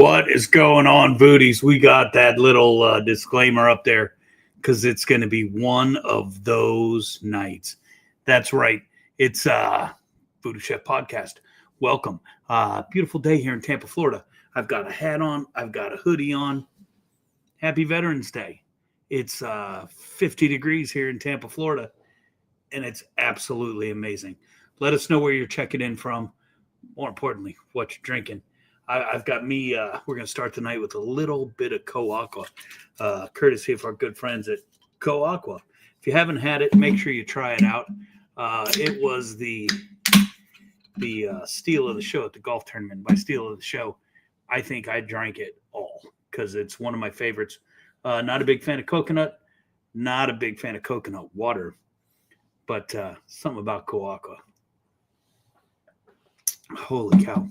What is going on, Voodies? We got that little disclaimer up there because it's going to be one of those nights. That's right. It's VooDoo Chef Podcast. Welcome. Beautiful day here in Tampa, Florida. I've got a hat on. I've got a hoodie on. Happy Veterans Day. It's 50 degrees here in Tampa, Florida, and it's absolutely amazing. Let us know where you're checking in from. More importantly, what you're drinking. I've got me, we're going to start the night with a little bit of Co-Aqua, courtesy of our good friends at Co-Aqua. If you haven't had it, make sure you try it out. It was the steal of the show at the golf tournament. By steal of the show, I think I drank it all because it's one of my favorites. Not a big fan of coconut, not a big fan of coconut water, but something about Co-Aqua. Holy cow.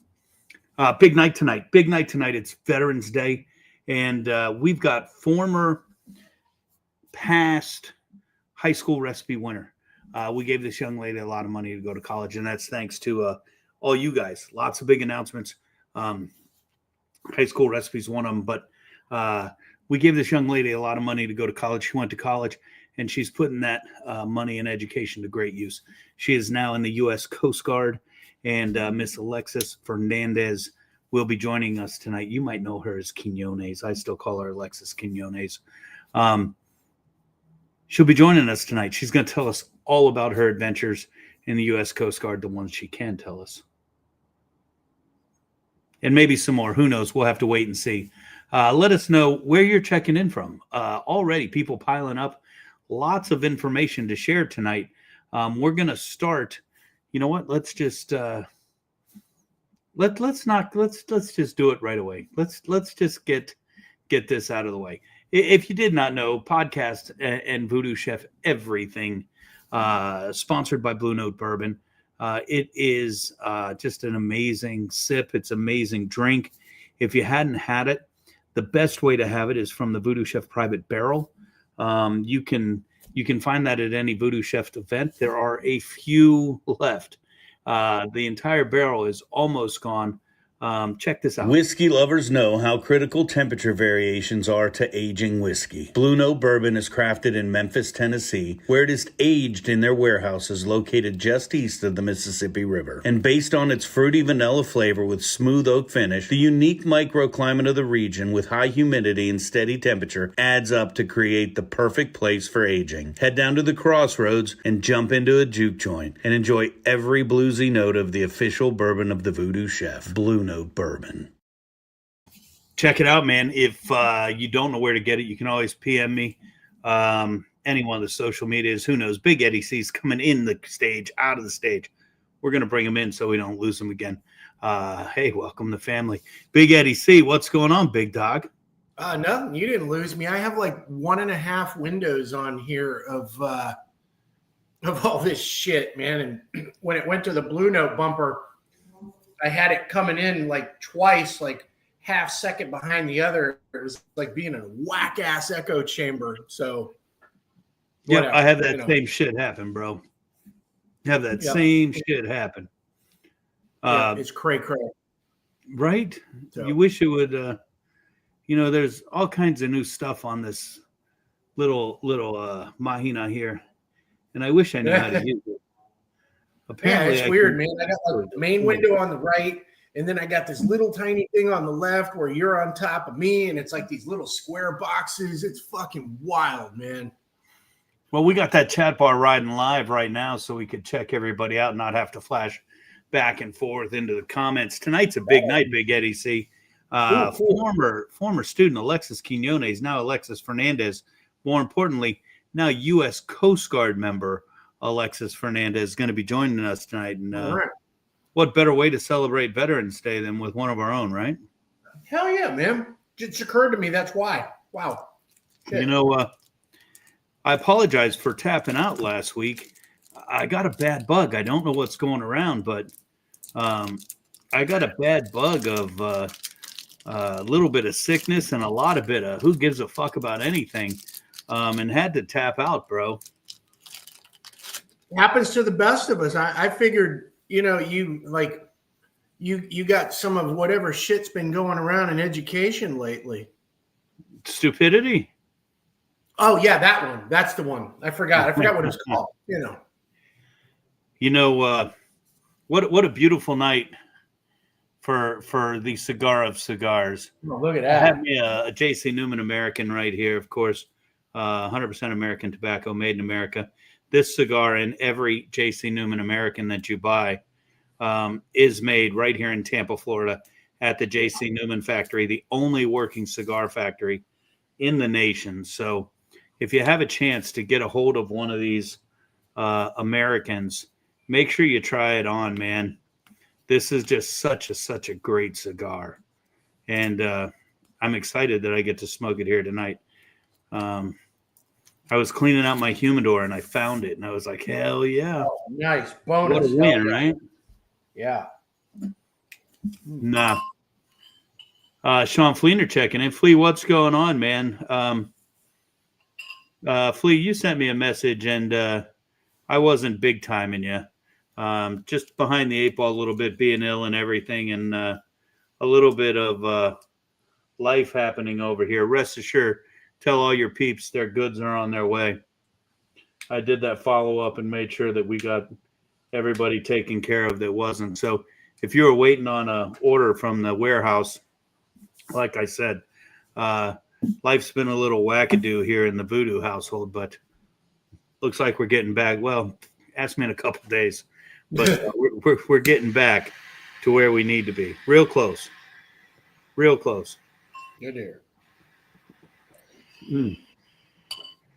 Big night tonight. Big night tonight. It's Veterans Day, and we've got former past high school recipe winner. We gave this young lady a lot of money to go to college, and that's thanks to all you guys. Lots of big announcements. High school recipes, one of them, but we gave this young lady a lot of money to go to college. She went to college, and she's putting that money and education to great use. She is now in the U.S. Coast Guard. And Miss Alexus Fernandez will be joining us tonight. You might know her as Quinones. I still call her Alexus Quinones. She'll be joining us tonight. She's going to tell us all about her adventures in the U.S. Coast Guard, the ones she can tell us. And maybe some more. Who knows? We'll have to wait and see. Let us know where you're checking in from. Already, people piling up. Lots of information to share tonight. We're going to start... You know what? Let's just let's just do it right away. Let's just get this out of the way. If you did not know, podcast and VooDoo Chef everything, sponsored by Blue Note Bourbon. It is just an amazing sip. It's amazing drink. If you hadn't had it, the best way to have it is from the VooDoo Chef Private Barrel. You can find that at any VooDoo Chef event. There are a few left. The entire barrel is almost gone. Check this out. Whiskey lovers know how critical temperature variations are to aging whiskey. Blue Note Bourbon is crafted in Memphis, Tennessee, where it is aged in their warehouses located just east of the Mississippi River. And based on its fruity vanilla flavor with smooth oak finish, the unique microclimate of the region with high humidity and steady temperature adds up to create the perfect place for aging. Head down to the crossroads and jump into a juke joint and enjoy every bluesy note of the official bourbon of the VooDoo Chef, Blue Note Bourbon. Check it out, man. If you don't know where to get it, you can always PM me. Any one of the social medias. Who knows? Big Eddie C's coming in the stage, out of the stage. We're going to bring him in so we don't lose him again. Hey, welcome to family. Big Eddie C, what's going on, big dog? Nothing. You didn't lose me. I have like 1.5 windows on here of all this shit, man. And when it went to the Blue Note bumper, I had it coming in like twice, like half second behind the other. It was like being in a whack ass echo chamber. So, yeah, I have that same shit happen, bro. Have that same shit happen. It's cray. Right? So. You wish it would. There's all kinds of new stuff on this little mahina here, and I wish I knew how to use it. Apparently, it's weird, man. I got like the main window on the right, and then I got this little tiny thing on the left where you're on top of me, and it's like these little square boxes. It's fucking wild, man. Well, we got that chat bar riding live right now, so we could check everybody out and not have to flash back and forth into the comments. Tonight's a big night, Big Eddie C. Former student Alexus Quinones, now Alexus Fernandez. More importantly, now U.S. Coast Guard member Alexus Fernandez is going to be joining us tonight. And right. What better way to celebrate Veterans Day than with one of our own, right? Hell yeah, man. It just occurred to me. That's why. Wow. Shit. I apologize for tapping out last week. I got a bad bug. I don't know what's going around, but I got a bad bug of a little bit of sickness and a lot of bit of who gives a fuck about anything, and had to tap out, bro. Happens to the best of us. I figured, you you got some of whatever shit's been going around in education lately. Stupidity. Oh yeah, that one. That's the one. I forgot what it was called. What a beautiful night for the cigar of cigars. Oh, look at I that. have me a J.C. Newman American right here, of course, 100% American tobacco, made in America. This cigar and every J.C. Newman American that you buy is made right here in Tampa, Florida, at the J.C. Newman factory, the only working cigar factory in the nation. So if you have a chance to get a hold of one of these Americans, make sure you try it on, man. This is just such a great cigar. And I'm excited that I get to smoke it here tonight. I was cleaning out my humidor and I found it, and I was like, hell yeah. Oh, nice. Bonus. What a win, right? Yeah. Nah. Sean Fleener checking in. Flea, what's going on, man? Flea, you sent me a message, and I wasn't big timing you. Just behind the eight ball a little bit, being ill and everything, and a little bit of life happening over here. Rest assured, tell all your peeps their goods are on their way. I did that follow-up and made sure that we got everybody taken care of that wasn't. So if you were waiting on an order from the warehouse, like I said, life's been a little wackadoo here in the VooDoo household, but looks like we're getting back. Well, ask me in a couple of days, but we're getting back to where we need to be. Real close. Real close. Good here.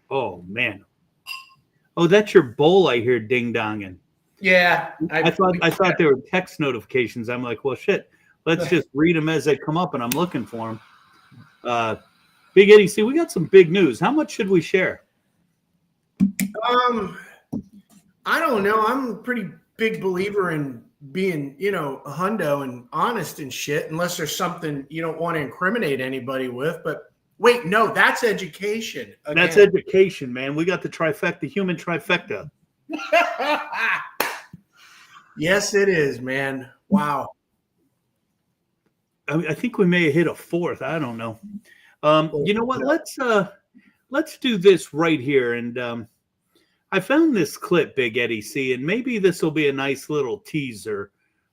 Oh, man. Oh, that's your bowl I hear ding-donging. Yeah. I thought they were text notifications. I'm like, well, shit. Let's just read them as they come up, and I'm looking for them. Big Eddie, see, we got some big news. How much should we share? I don't know. I'm a pretty big believer in being, a hundo and honest and shit, unless there's something you don't want to incriminate anybody with. But wait, no, that's education. Again. That's education, man. We got the trifecta, the human trifecta. Yes, it is, man. Wow. I think we may have hit a fourth. I don't know. You know what? Let's do this right here. And I found this clip, Big Eddie C, and maybe this will be a nice little teaser.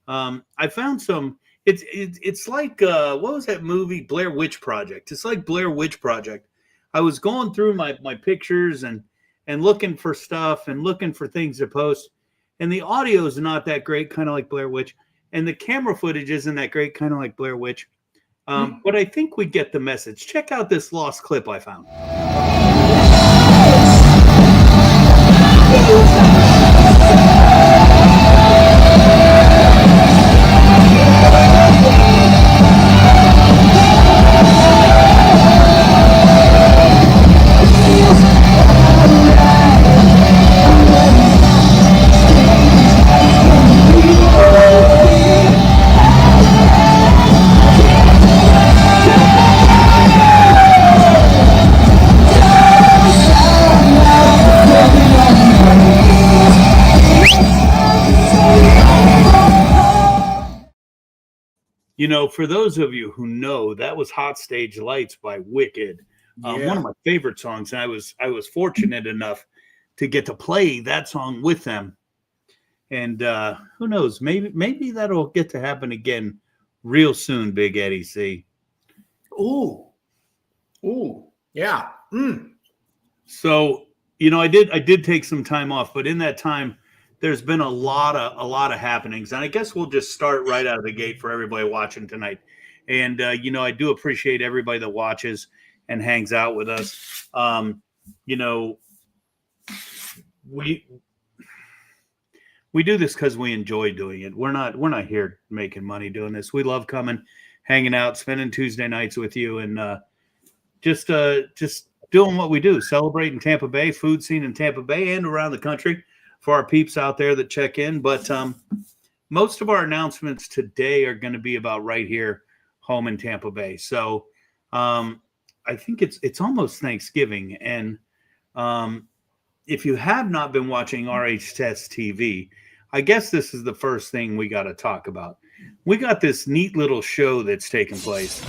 I found some. It's like what was that movie, Blair Witch Project? It's like Blair Witch Project. I was going through my pictures and looking for stuff and looking for things to post, and the audio is not that great, kind of like Blair Witch. And the camera footage isn't that great, kind of like Blair Witch. But I think we get the message. Check out this lost clip I found. For those of you who know, that was Hot Stage Lights by Wicked, one of my favorite songs. And I was fortunate enough to get to play that song with them. And who knows, maybe that'll get to happen again real soon, Big Eddie C. Ooh, yeah. So, I did take some time off, but in that time, there's been a lot of happenings, and I guess we'll just start right out of the gate for everybody watching tonight. And I do appreciate everybody that watches and hangs out with us. We do this because we enjoy doing it. We're not here making money doing this. We love coming, hanging out, spending Tuesday nights with you, and just doing what we do, celebrating Tampa Bay, food scene in Tampa Bay and around the country. For our peeps out there that check in. But most of our announcements today are going to be about right here, home in Tampa Bay. So I think it's almost Thanksgiving. And if you have not been watching RH Test TV, I guess this is the first thing we got to talk about. we got this neat little show that's taking place.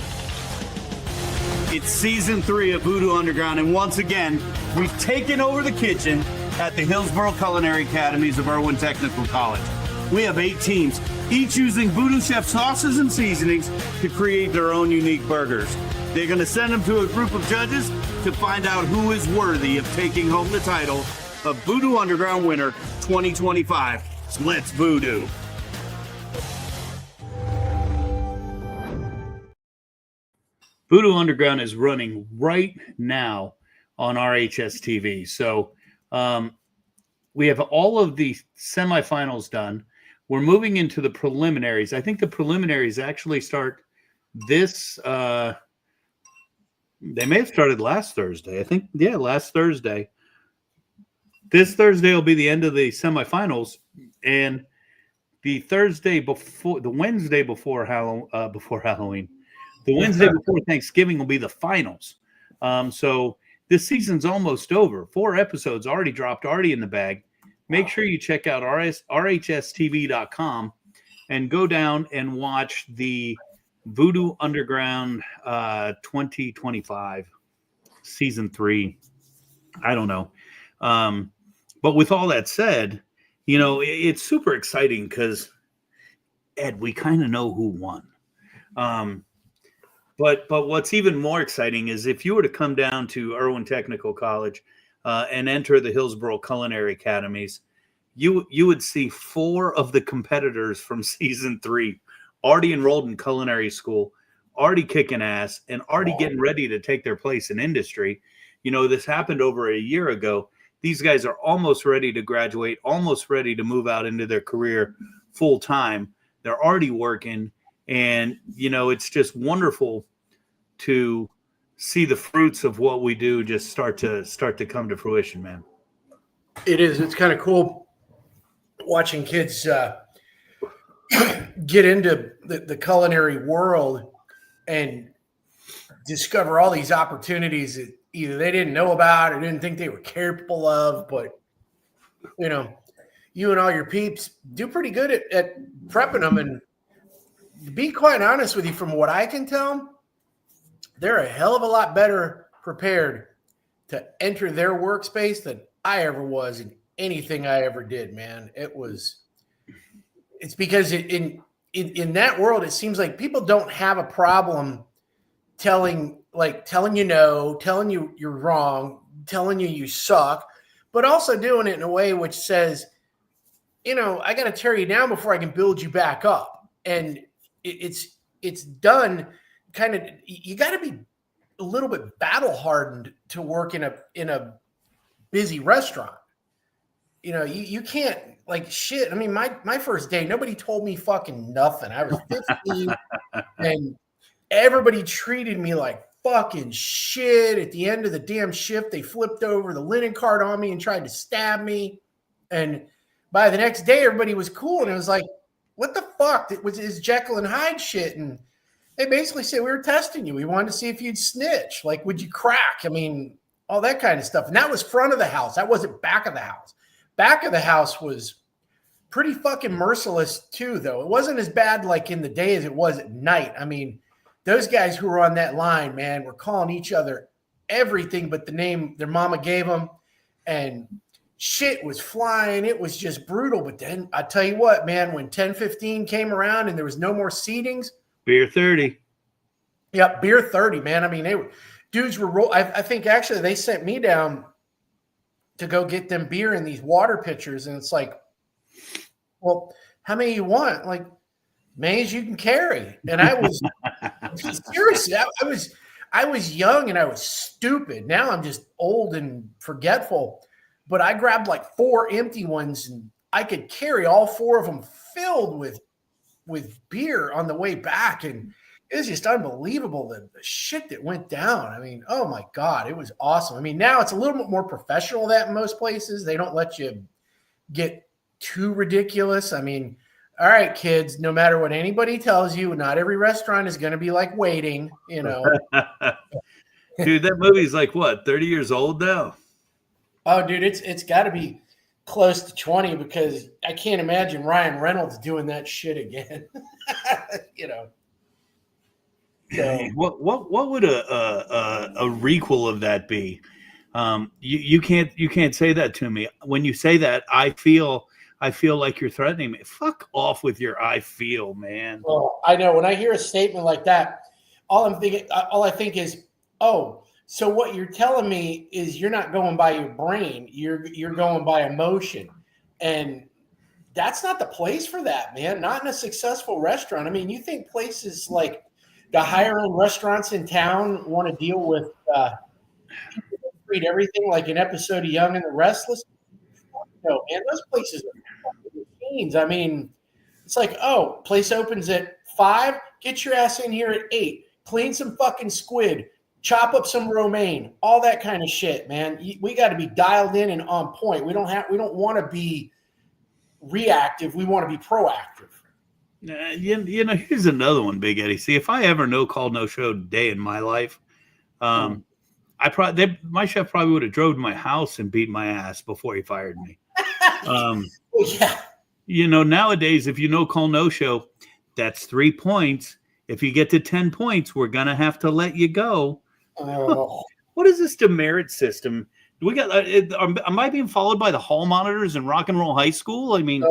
It's season 3 of VooDoo Underground, and once again, we've taken over the kitchen at the Hillsborough Culinary Academies of Irwin Technical College. We have 8 teams, each using VooDoo Chef sauces and seasonings to create their own unique burgers. They're going to send them to a group of judges to find out who is worthy of taking home the title of VooDoo Underground winner 2025. Let's VooDoo. VooDoo Underground is running right now on RHS TV. So we have all of the semifinals done. We're moving into the preliminaries. I think the preliminaries actually start this. They may have started last Thursday. I think, yeah, last Thursday. This Thursday will be the end of the semifinals, and the Thursday before, the Wednesday before Halloween, the Wednesday before Thanksgiving will be the finals. So this season's almost over. 4 episodes already dropped, already in the bag. Make sure you check out rhstv.com and go down and watch the VooDoo Underground 2025 season 3. I don't know. But with all that said, you know, it's super exciting because, Ed, we kind of know who won. But what's even more exciting is if you were to come down to Irwin Technical College and enter the Hillsborough Culinary Academies, you would see 4 of the competitors from season 3 already enrolled in culinary school, already kicking ass, and already getting ready to take their place in industry. You know, this happened over a year ago. These guys are almost ready to graduate, almost ready to move out into their career full time. They're already working, and you know, it's just wonderful to see the fruits of what we do just start to come to fruition, man. It is. It's kind of cool watching kids get into the culinary world and discover all these opportunities that either they didn't know about or didn't think they were capable of. But, you know, you and all your peeps do pretty good at prepping them. And to be quite honest with you, from what I can tell, they're a hell of a lot better prepared to enter their workspace than I ever was in anything I ever did, man. It's because in that world, it seems like people don't have a problem telling you no, telling you you're wrong, telling you suck, but also doing it in a way which says, you know, I got to tear you down before I can build you back up. And it's done kind of, you got to be a little bit battle hardened to work in a busy restaurant. You know, you can't, like, shit. I mean, my first day, nobody told me fucking nothing. I was 15 and everybody treated me like fucking shit. At the end of the damn shift, they flipped over the linen cart on me and tried to stab me. And by the next day, everybody was cool. And it was like, what the fuck? It was his Jekyll and Hyde shit. And they basically said, we were testing you. We wanted to see if you'd snitch. Like, would you crack? I mean, all that kind of stuff. And that was front of the house. That wasn't back of the house. Back of the house was pretty fucking merciless too, though. It wasn't as bad like in the day as it was at night. I mean, those guys who were on that line, man, were calling each other everything but the name their mama gave them. And shit was flying. It was just brutal. But then I tell you what, man, when 10:15 came around and there was no more seatings. Beer 30. Yep, beer 30, man. I mean, dudes were I think actually they sent me down to go get them beer in these water pitchers. And it's like, well, how many you want? Like, many as you can carry. And I was seriously, I was young and I was stupid. Now I'm just old and forgetful. But I grabbed like 4 empty ones and I could carry all 4 of them filled with beer on the way back. And it was just unbelievable, the shit that went down. I mean, oh my God, it was awesome. I mean, now it's a little bit more professional that in most places. They don't let you get too ridiculous. I mean, all right, kids, no matter what anybody tells you, not every restaurant is going to be like Waiting, you know. Dude, that movie's like what, 30 years old now? Oh, dude, it's got to be close to 20 because I can't imagine Ryan Reynolds doing that shit again. You know. So, what would a requel of that be? You can't say that to me. When you say that, I feel like you're threatening me. Fuck off with your "I feel," man. Well, I know when I hear a statement like that, all I think is, oh, so what you're telling me is you're not going by your brain, you're going by emotion, and that's not the place for that, man. Not in a successful restaurant. I mean, you think places like the higher end restaurants in town want to deal with people that treat everything like an episode of Young and the Restless? No, man, those places are fucking machines. I mean, it's like, oh, place opens at 5. Get your ass in here at 8. Clean some fucking squid. Chop up some romaine. All that kind of shit, man. We got to be dialed in and on point. We don't want to be reactive. We want to be proactive. You know, here's another one, Big Eddie. See, if I ever no call, no show day in my life, my chef probably would have drove to my house and beat my ass before he fired me. Yeah. You know, nowadays, if you no call, no show, that's 3 points. If you get to 10 points, we're gonna have to let you go. What is this demerit system? Do we got? Am I being followed by the hall monitors in Rock and Roll High School? I mean,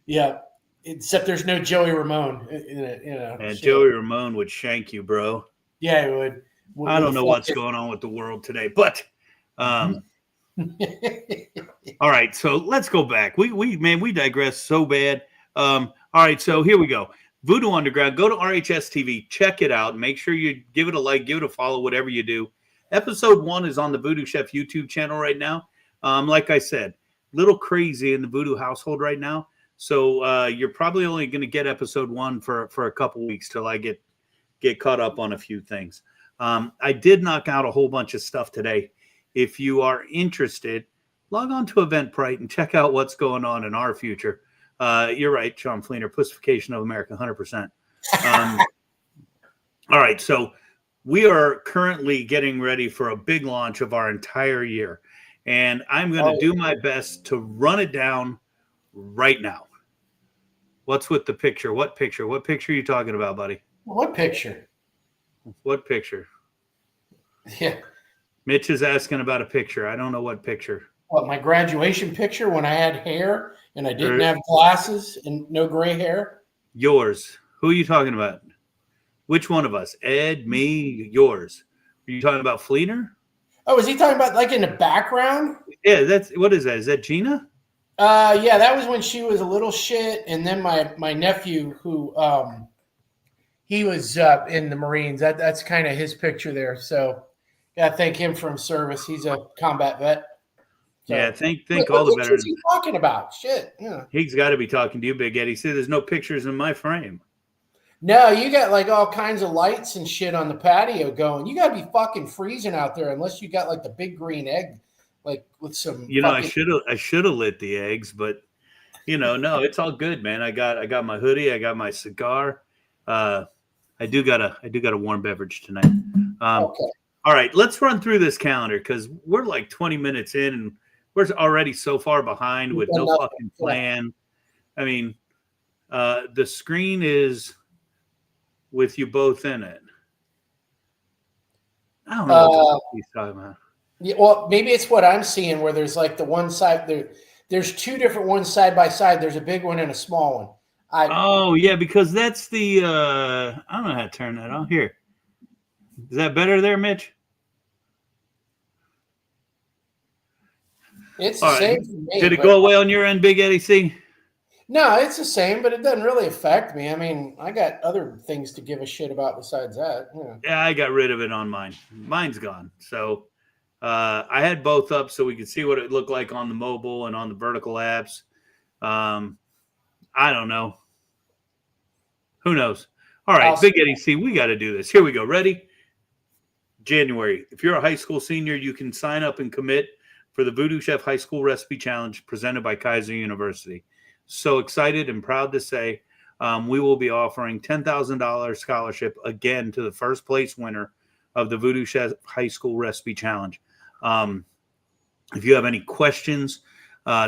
yeah. Except there's no Joey Ramone. You know, and Joey Ramone would shank you, bro. Yeah, he would. I don't know what's going on with the world today, but all right. So let's go back. We digress so bad. All right. So here we go. VooDoo Underground. Go to RHS TV. Check it out. Make sure you give it a like, give it a follow, whatever you do. Episode 1 is on the VooDoo Chef YouTube channel right now. Like I said, little crazy in the VooDoo household right now. So you're probably only going to get episode 1 for a couple weeks till I get caught up on a few things. I did knock out a whole bunch of stuff today. If you are interested, log on to Eventbrite and check out what's going on in our future. You're right, Sean Fleener, pussification of America, 100%. All right, so we are currently getting ready for a big launch of our entire year, and I'm going to do my best to run it down right now. What's with the picture? What picture? What picture are you talking about, buddy? What picture? What picture? Yeah. Mitch is asking about a picture. I don't know what picture. What, my graduation picture when I had hair and I didn't have glasses and no gray hair? Yours. Who are you talking about? Which one of us? Ed, me, yours. Are you talking about Fleener? Oh, is he talking about like in the background? Yeah, what is that? Is that Gina? Yeah, that was when she was a little shit, and then my nephew who he was in the Marines. That's kind of his picture there. So gotta thank him for his service. He's a combat vet. So, yeah, thank all the veterans. What's he talking about? Shit. Yeah. He's got to be talking to you, Big Eddie. See, there's no pictures in my frame. No, you got like all kinds of lights and shit on the patio going. You got to be fucking freezing out there unless you got like the big green egg, like with some. You know, I should have lit the eggs, but you know, no, it's all good, man. I got my hoodie, I got my cigar. I do got a warm beverage tonight. Okay. All right, let's run through this calendar because we're like 20 minutes in and we're already so far behind with no fucking plan. I mean, the screen is with you both in it. I don't know what he's talking about. Yeah, well, maybe it's what I'm seeing where there's like the one side there's two different ones side by side. There's a big one and a small one. Oh yeah, because that's the I don't know how to turn that on. Here. Is that better there, Mitch? It's the same for me. Did it go away on your end, Big Eddie C? No, it's the same, but it doesn't really affect me. I mean, I got other things to give a shit about besides that. Yeah, I got rid of it on mine. Mine's gone. So I had both up so we could see what it looked like on the mobile and on the vertical apps. I don't know. Who knows? All right, Big Eddie C, we got to do this. Here we go. Ready? January. If you're a high school senior, you can sign up and commit for the VooDoo Chef High School Recipe Challenge presented by Kaiser University. So excited and proud to say we will be offering $10,000 scholarship again to the first place winner of the VooDoo Chef High School Recipe Challenge. If you have any questions,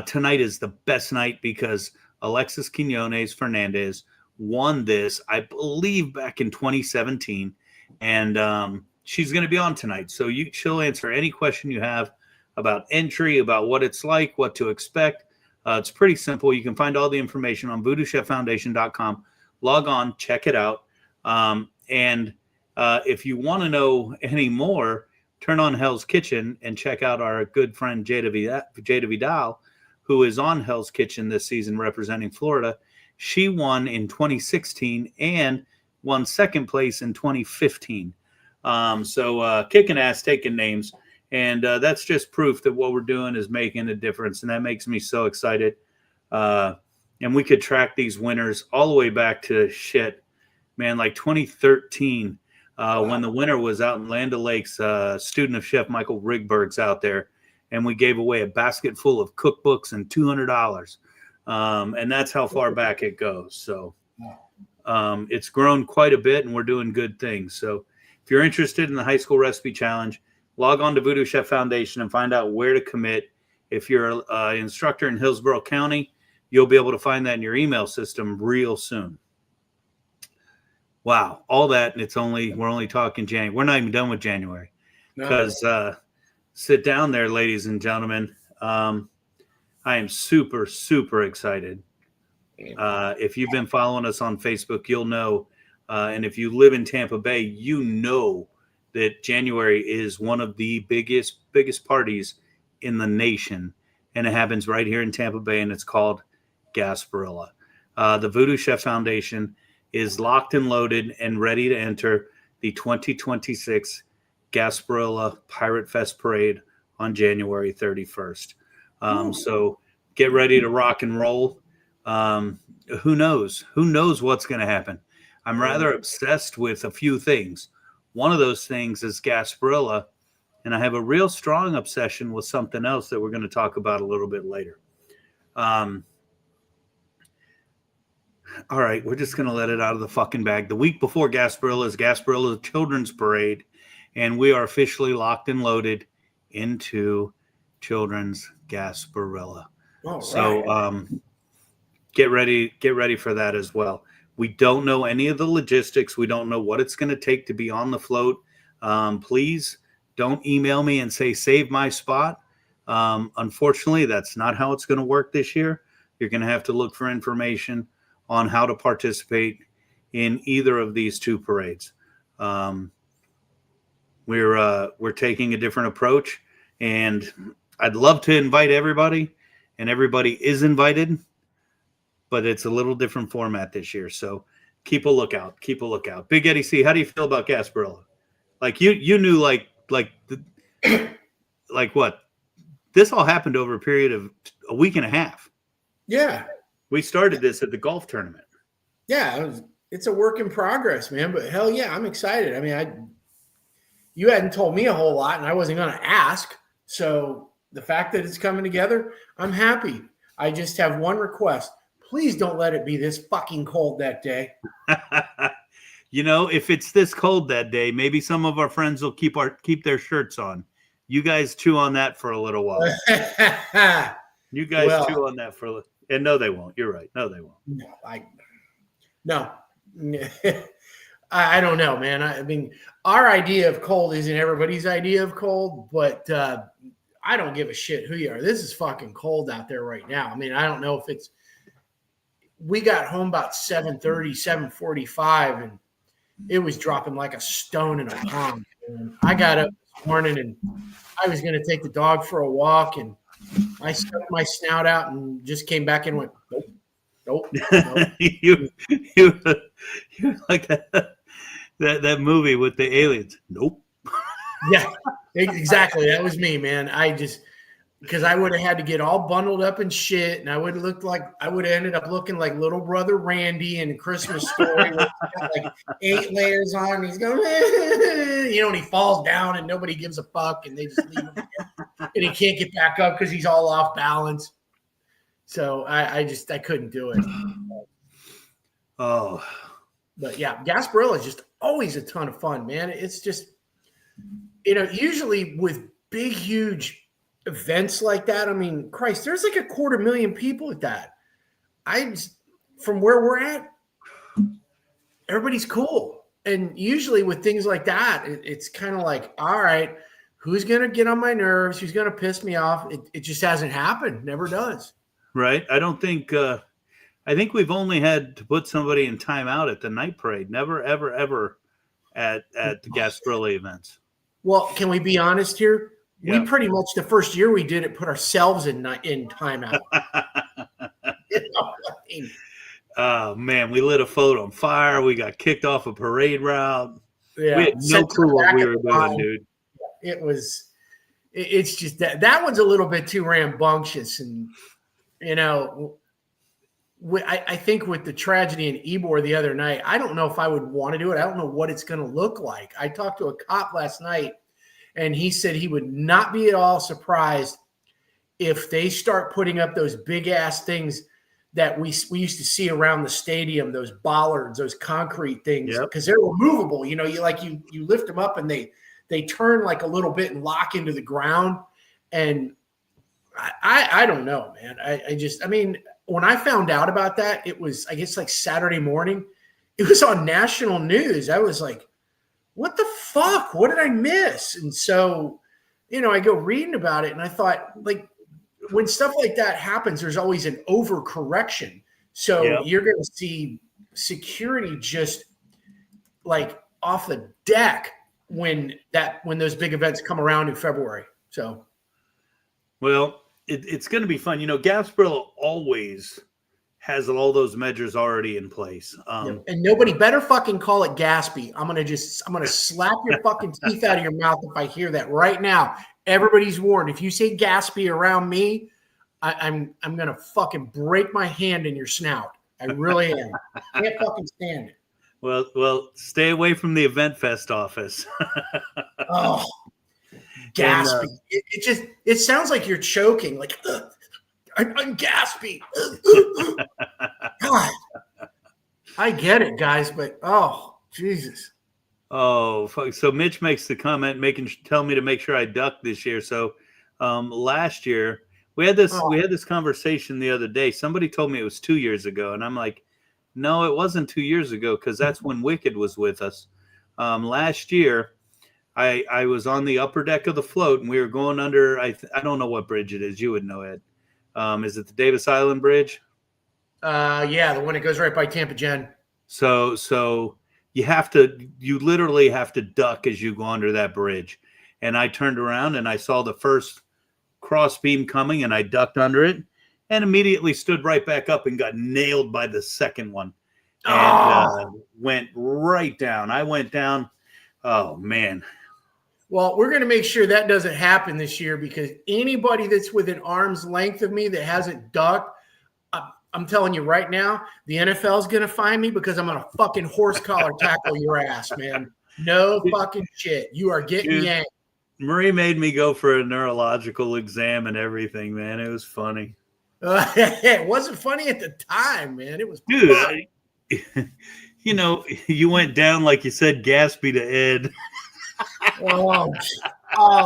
tonight is the best night because Alexus Quinones Fernandez, won this, I believe, back in 2017. And she's going to be on tonight. So she'll answer any question you have about entry, about what it's like, what to expect. It's pretty simple. You can find all the information on VooDooChefFoundation.com. Log on, check it out. If you want to know any more, turn on Hell's Kitchen and check out our good friend Jada Vidal, who is on Hell's Kitchen this season representing Florida. She won in 2016 and won second place in 2015. So kicking ass, taking names. And that's just proof that what we're doing is making a difference. And that makes me so excited. And we could track these winners all the way back to like 2013, when the winner was out in Land O'Lakes, student of Chef Michael Rigberg's out there. And we gave away a basket full of cookbooks and $200. And that's how far back it goes. So it's grown quite a bit, and we're doing good things. So if you're interested in the High School Recipe Challenge, log on to VooDoo Chef Foundation and find out where to commit. If you're an instructor in Hillsborough County, you'll be able to find that in your email system real soon. Wow, all that, and we're only talking January. We're not even done with January. Because sit down there, ladies and gentlemen. I am super, super excited. If you've been following us on Facebook, you'll know. And if you live in Tampa Bay, you know that January is one of the biggest parties in the nation. And it happens right here in Tampa Bay, and it's called Gasparilla. The VooDoo Chef Foundation is locked and loaded and ready to enter the 2026 Gasparilla Pirate Fest Parade on January 31st. So get ready to rock and roll. Who knows? Who knows what's going to happen? I'm rather obsessed with a few things. One of those things is Gasparilla, and I have a real strong obsession with something else that we're going to talk about a little bit later. All right, we're just going to let it out of the fucking bag. The week before Gasparilla is Gasparilla Children's Parade, and we are officially locked and loaded into Children's Gasparilla. All right. So get ready for that as well. We don't know any of the logistics. We don't know what it's going to take to be on the float. Please don't email me and say, save my spot. Unfortunately, that's not how it's going to work this year. You're going to have to look for information on how to participate in either of these two parades. We're taking a different approach, and I'd love to invite everybody, and everybody is invited, but it's a little different format this year. So keep a lookout. Big Eddie C, how do you feel about Gasparilla? Like you knew like what? This all happened over a period of a week and a half. Yeah. We started this at the golf tournament. Yeah, it's a work in progress, man. But hell yeah, I'm excited. I mean, you hadn't told me a whole lot, and I wasn't going to ask. So the fact that it's coming together, I'm happy. I just have one request. Please don't let it be this fucking cold that day. If it's this cold that day, maybe some of our friends will keep their shirts on. You guys chew on that for a little while. You guys chew on that for a little. And no, they won't. You're right. No, they won't. No. I don't know, man. I mean, our idea of cold isn't everybody's idea of cold, but I don't give a shit who you are. This is fucking cold out there right now. I mean, I don't know if it's. We got home about 7:30, 7:45, and it was dropping like a stone in a pond. And I got up this morning, and I was going to take the dog for a walk, and I stuck my snout out and just came back and went, nope. you like that movie with the aliens. Nope. Yeah, exactly. That was me, man. Because I would have had to get all bundled up and shit, and I would have ended up looking like little brother Randy in a Christmas Story with like 8 layers on. And he's going, and he falls down and nobody gives a fuck, and they just leave him there. And he can't get back up because he's all off balance. So I couldn't do it. Oh, but yeah, Gasparilla is just always a ton of fun, man. It's just, usually with big, huge events like that, I mean, Christ, there's like 250,000 people at that. from where we're at, everybody's cool. And usually with things like that, it's kind of like, all right, who's going to get on my nerves? Who's going to piss me off? It just hasn't happened. Never does. Right. I don't think, I think we've only had to put somebody in timeout at the night parade. Never, ever, ever at the Gasparilla events. Well, can we be honest here? Yeah. We pretty much, the first year we did it, put ourselves in timeout. You know what I mean? Oh, man, we lit a float on fire. We got kicked off a parade route. Yeah. We had no clue what we were doing, dude. It's just that one's a little bit too rambunctious. And, you know, I think with the tragedy in Ybor the other night, I don't know if I would want to do it. I don't know what it's going to look like. I talked to a cop last night, and he said he would not be at all surprised if they start putting up those big ass things that we used to see around the stadium, those bollards, those concrete things, because they're removable. You know, you lift them up and they turn like a little bit and lock into the ground. And I don't know, man. I mean, when I found out about that, it was, I guess, like Saturday morning. It was on national news. I was like, what the fuck? What did I miss? And so, you know, I go reading about it, and I thought, like, when stuff like that happens, there's always an overcorrection. So you're going to see security just like off the deck when those big events come around in February. So, well, it's going to be fun. You know, Gasparilla always has all those measures already in place. And nobody better fucking call it Gaspy. I'm going to slap your fucking teeth out of your mouth if I hear that right now. Everybody's warned. If you say Gaspy around me, I'm going to fucking break my hand in your snout. I really am. I can't fucking stand it. Well, stay away from the Event Fest office. Oh, Gaspy. It sounds like you're choking. Like, I'm Gaspy. God. I get it, guys, but oh, Jesus. Oh, fuck. So Mitch makes the comment, tell me to make sure I duck this year. So last year we had this conversation the other day. Somebody told me it was 2 years ago, and I'm like, no, it wasn't 2 years ago, because that's when Wicked was with us. Last year, I was on the upper deck of the float, and we were going under. I don't know what bridge it is. You would know it. Is it the Davis Island Bridge? Yeah, the one that goes right by Tampa Gen. So you literally have to duck as you go under that bridge. And I turned around and I saw the first cross beam coming, and I ducked under it and immediately stood right back up and got nailed by the second one and went right down. I went down. Oh, man. Well, we're going to make sure that doesn't happen this year, because anybody that's within arm's length of me that hasn't ducked, I'm telling you right now, the NFL is going to find me, because I'm going to fucking horse collar tackle your ass, man. No fucking shit. You are getting yanked. Marie made me go for a neurological exam and everything, man. It was funny. It wasn't funny at the time, man. It was dude. You know, you went down, like you said, Gaspy to Ed. Oh,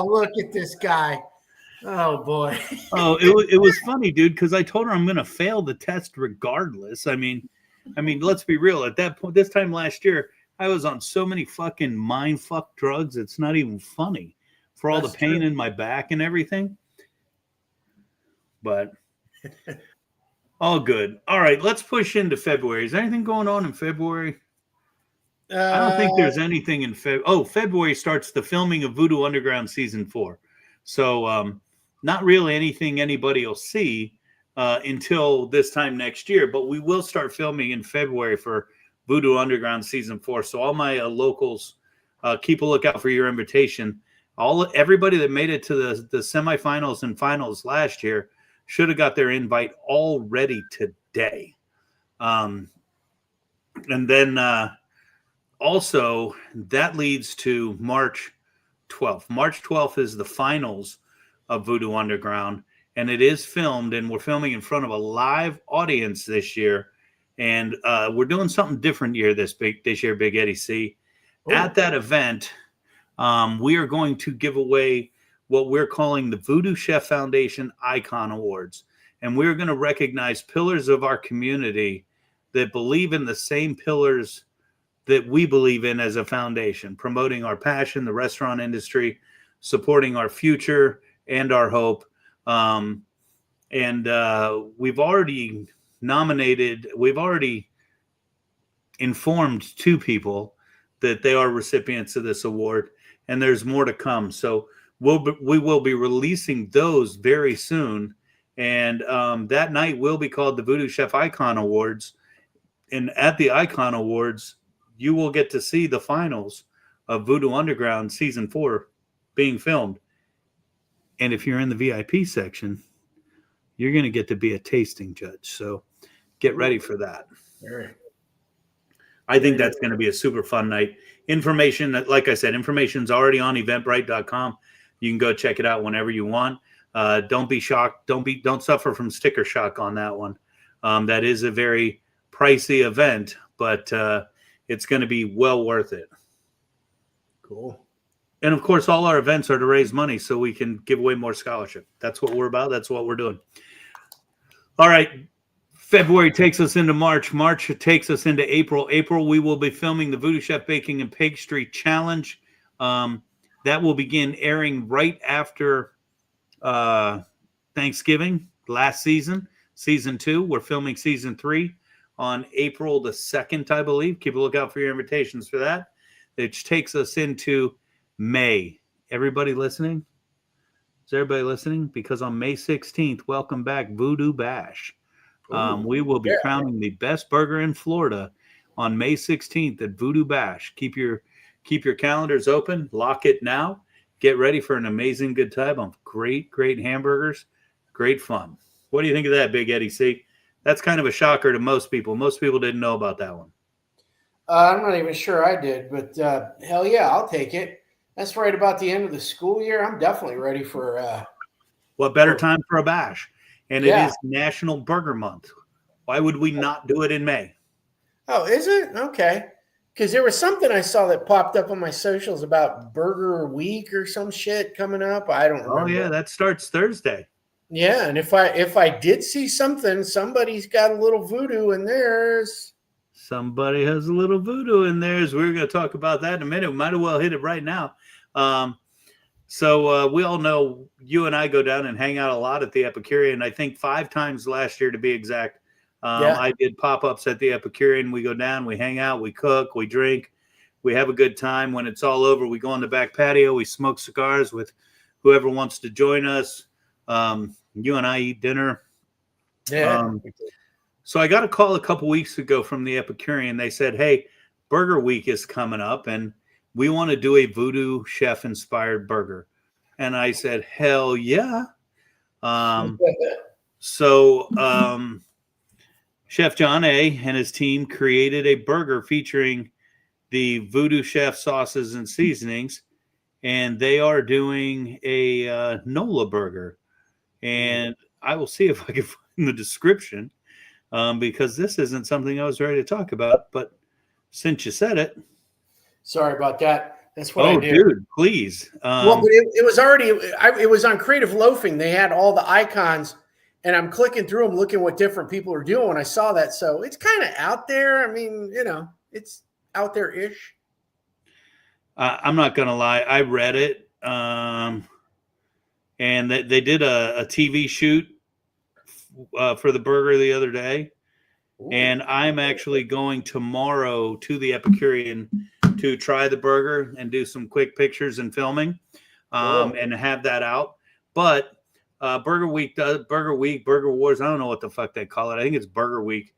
look at this guy. Oh, boy. Oh, it was funny, dude, because I told her I'm going to fail the test regardless. I mean, let's be real. At that point, this time last year, I was on so many fucking mind fuck drugs. It's not even funny, for all the pain in my back and everything. But all good. All right, let's push into February. Is there anything going on in February? I don't think there's anything in February. Oh, February starts the filming of VooDoo Underground Season 4. So not really anything anybody will see until this time next year. But we will start filming in February for VooDoo Underground Season 4. So all my locals, keep a lookout for your invitation. Everybody that made it to the semifinals and finals last year should have got their invite already today. And then also that leads to March 12th. March 12th is the finals of VooDoo Underground, and it is filmed, and we're filming in front of a live audience this year. And we're doing something different this year, Big Eddie C. Ooh. At that event, we are going to give away what we're calling the VooDoo Chef Foundation Icon Awards. and we're going to recognize pillars of our community that believe in the same pillars that we believe in as a foundation, promoting our passion, the restaurant industry, supporting our future and our hope. We've already informed 2 people that they are recipients of this award, and there's more to come. So we will be releasing those very soon. And that night will be called the VooDoo Chef Icon Awards. And at the Icon Awards, you will get to see the finals of VooDoo Underground Season 4 being filmed. And if you're in the VIP section, you're going to get to be a tasting judge. So get ready for that. I think that's going to be a super fun night. Information, like I said, information's already on eventbrite.com. You can go check it out whenever you want. Don't be shocked. Don't suffer from sticker shock on that one. That is a very pricey event, but it's going to be well worth it. Cool. And of course, all our events are to raise money so we can give away more scholarship. That's what we're about. That's what we're doing. All right. February takes us into March. March takes us into April. April, we will be filming the VooDoo Chef Baking and Pastry Challenge. That will begin airing right after Thanksgiving last season. Season 2. We're filming Season 3 on April the 2nd, I believe. Keep a lookout for your invitations for that. Which takes us into May. Everybody listening? Is everybody listening? Because on May 16th, welcome back VooDoo Bash. We will be crowning the best burger in Florida on May 16th at VooDoo Bash. Keep your calendars open. Lock it now. Get ready for an amazing good time of great hamburgers. Great fun. What do you think of that, Big Eddie C? That's kind of a shocker to most people. Most people didn't know about that one. I'm not even sure I did, but hell yeah, I'll take it. That's right about the end of the school year. I'm definitely ready for. What better time for a bash? And it is National Burger Month. Why would we not do it in May? Oh, is it? Okay. Because there was something I saw that popped up on my socials about Burger Week or some shit coming up. I don't remember. Oh, yeah, that starts Thursday. Yeah, and if I did see something, somebody's got a little voodoo in theirs. Somebody has a little voodoo in theirs. We're going to talk about that in a minute. We might as well hit it right now. So we all know you and I go down and hang out a lot at the Epicurean. I think 5 times last year, to be exact. I did pop-ups at the Epicurean. We go down, we hang out, we cook, we drink, we have a good time. When it's all over, we go on the back patio, we smoke cigars with whoever wants to join us. You and I eat dinner. Yeah. So I got a call a couple weeks ago from the Epicurean. They said, hey, Burger Week is coming up, and we want to do a VooDoo Chef-inspired burger. And I said, hell yeah. So Chef John A. and his team created a burger featuring the VooDoo Chef sauces and seasonings, and they are doing a NOLA burger. And I will see if I can find the description, because this isn't something I was ready to talk about. But since you said it. Sorry about that. That's what I do. Dude, please. Well, but it was already, it was on Creative Loafing. They had all the icons, and I'm clicking through them, looking what different people are doing when I saw that. So it's kind of out there. I mean, it's out there-ish. I'm not going to lie. I read it. And they did a TV shoot for the burger the other day. Ooh. And I'm actually going tomorrow to the Epicurean to try the burger and do some quick pictures and filming, and have that out. But Burger Wars, I don't know what the fuck they call it. I think it's Burger Week.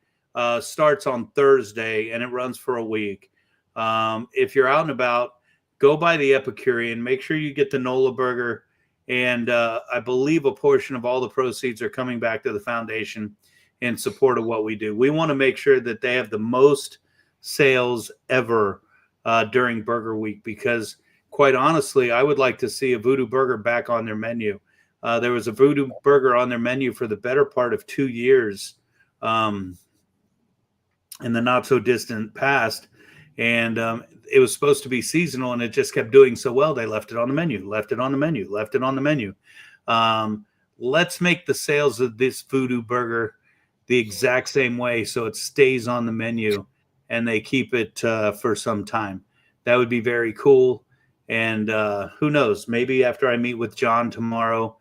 Starts on Thursday and it runs for a week. If you're out and about, go by the Epicurean. Make sure you get the NOLA burger. And I believe a portion of all the proceeds are coming back to the foundation in support of what we do. We want to make sure that they have the most sales ever during Burger Week, because quite honestly, I would like to see a VooDoo burger back on their menu. There was a VooDoo burger on their menu for the better part of 2 years in the not so distant past. And it was supposed to be seasonal, and it just kept doing so well. They left it on the menu, left it on the menu, left it on the menu. let's make the sales of this VooDoo burger the exact same way so it stays on the menu and they keep it for some time. That would be very cool. And who knows, maybe after I meet with John tomorrow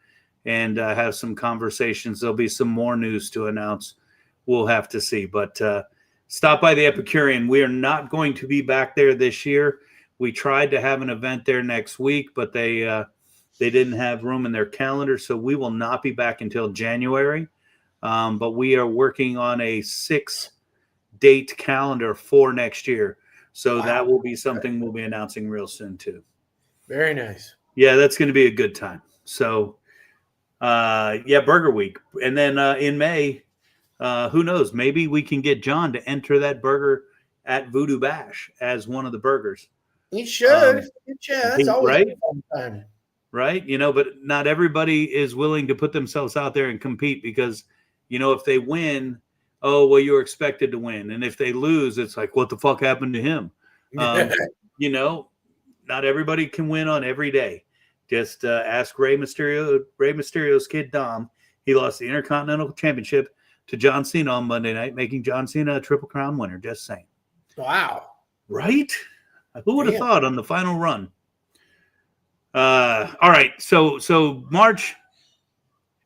and have some conversations, there'll be some more news to announce. We'll have to see. But stop by the Epicurean. We are not going to be back there this year. We tried to have an event there next week, but they didn't have room in their calendar, so we will not be back until January. But we are working on a 6-date calendar for next year. So that will be something we'll be announcing real soon too. Very nice. Yeah, that's going to be a good time. So, Burger Week. And then in May, who knows, maybe we can get John to enter that burger at VooDoo Bash as one of the burgers. He should. That's always right? a fun time. Right? But not everybody is willing to put themselves out there and compete because, if they win, oh, well, you're expected to win. And if they lose, it's like, what the fuck happened to him? Not everybody can win on every day. Just ask Rey Mysterio's kid, Dom. He lost the Intercontinental Championship to John Cena on Monday night, making John Cena a Triple Crown winner. Just saying. Wow. Right? Who would have thought on the final run? All right. So March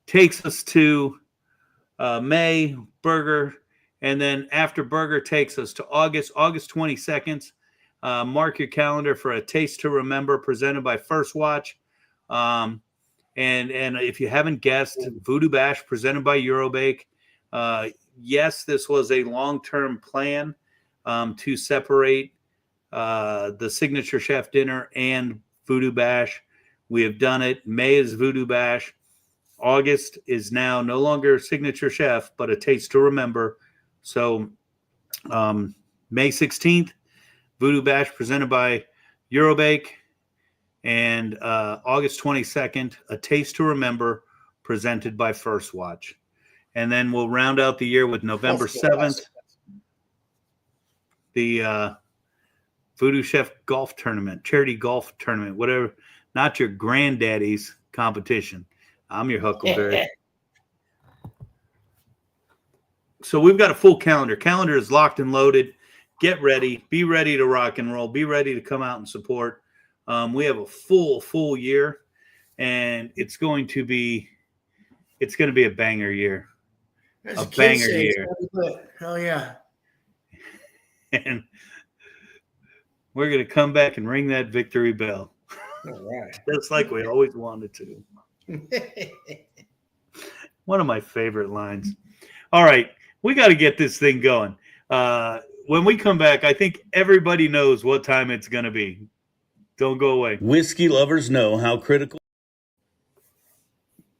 takes us to May, burger. And then after burger takes us to August 22nd. Mark your calendar for a Taste to Remember presented by First Watch. And if you haven't guessed, VooDoo Bash presented by Eurobake. Yes, this was a long-term plan to separate the Signature Chef Dinner and VooDoo Bash. We have done it. May is VooDoo Bash. August is now no longer Signature Chef, but a Taste to Remember. So May 16th, VooDoo Bash presented by Eurobake. And August 22nd, a Taste to Remember presented by First Watch. And then we'll round out the year with November 7th, the VooDoo Chef Golf Tournament, Charity Golf Tournament, whatever, not your granddaddy's competition. I'm your Huckleberry. So we've got a full calendar. Calendar is locked and loaded. Get ready. Be ready to rock and roll. Be ready to come out and support. We have a full year, and it's going to be a banger year. A banger year. Hell yeah. And we're going to come back and ring that victory bell. All right. Just like we always wanted to. One of my favorite lines. All right. We got to get this thing going. When we come back, I think everybody knows what time it's going to be. Don't go away. Whiskey lovers know how critical.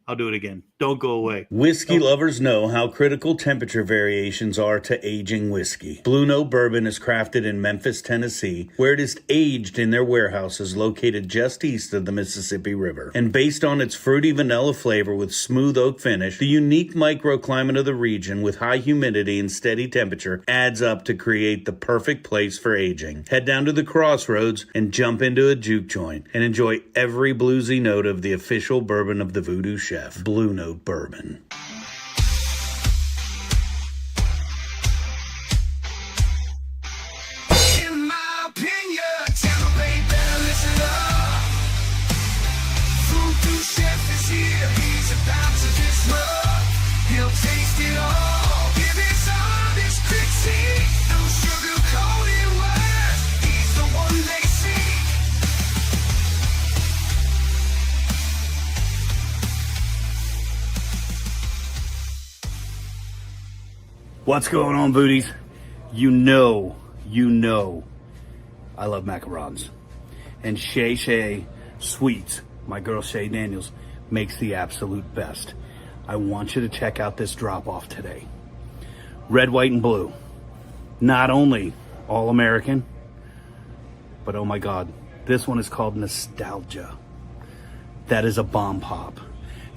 I'll do it again. Don't go away. Whiskey lovers know how critical temperature variations are to aging whiskey. Blue Note Bourbon is crafted in Memphis, Tennessee, where it is aged in their warehouses located just east of the Mississippi River. And based on its fruity vanilla flavor with smooth oak finish, the unique microclimate of the region with high humidity and steady temperature adds up to create the perfect place for aging. Head down to the Crossroads and jump into a juke joint and enjoy every bluesy note of the official bourbon of the VooDoo Chef. Blue Note Bourbon. In my opinion, Tampa Bay better listen up. VooDoo Chef is here, he's about to disrupt. He'll taste it all, give his honest critique. No sugar-coated words, he's the one they seek. What's going on, Voodies? You know, I love macarons. And Shay Sweets, my girl Shay Daniels, makes the absolute best. I want you to check out this drop-off today. Red, white, and blue. Not only all-American, but oh my God, this one is called Nostalgia. That is a bomb pop.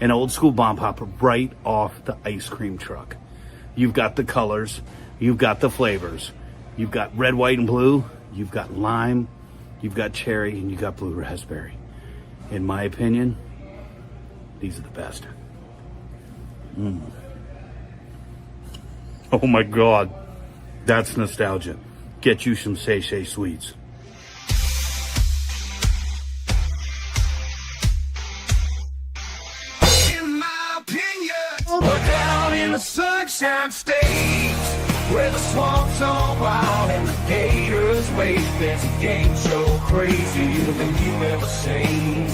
An old school bomb pop right off the ice cream truck. You've got the colors, you've got the flavors. You've got red, white, and blue. You've got lime, you've got cherry, and you've got blue raspberry. In my opinion, these are the best. Oh my God, that's nostalgia. Get you some Shay Shay sweets. In my opinion, we're down in the Sunshine State, where the swamps are wild and the gators wait. There's a game show crazier than you ever seen.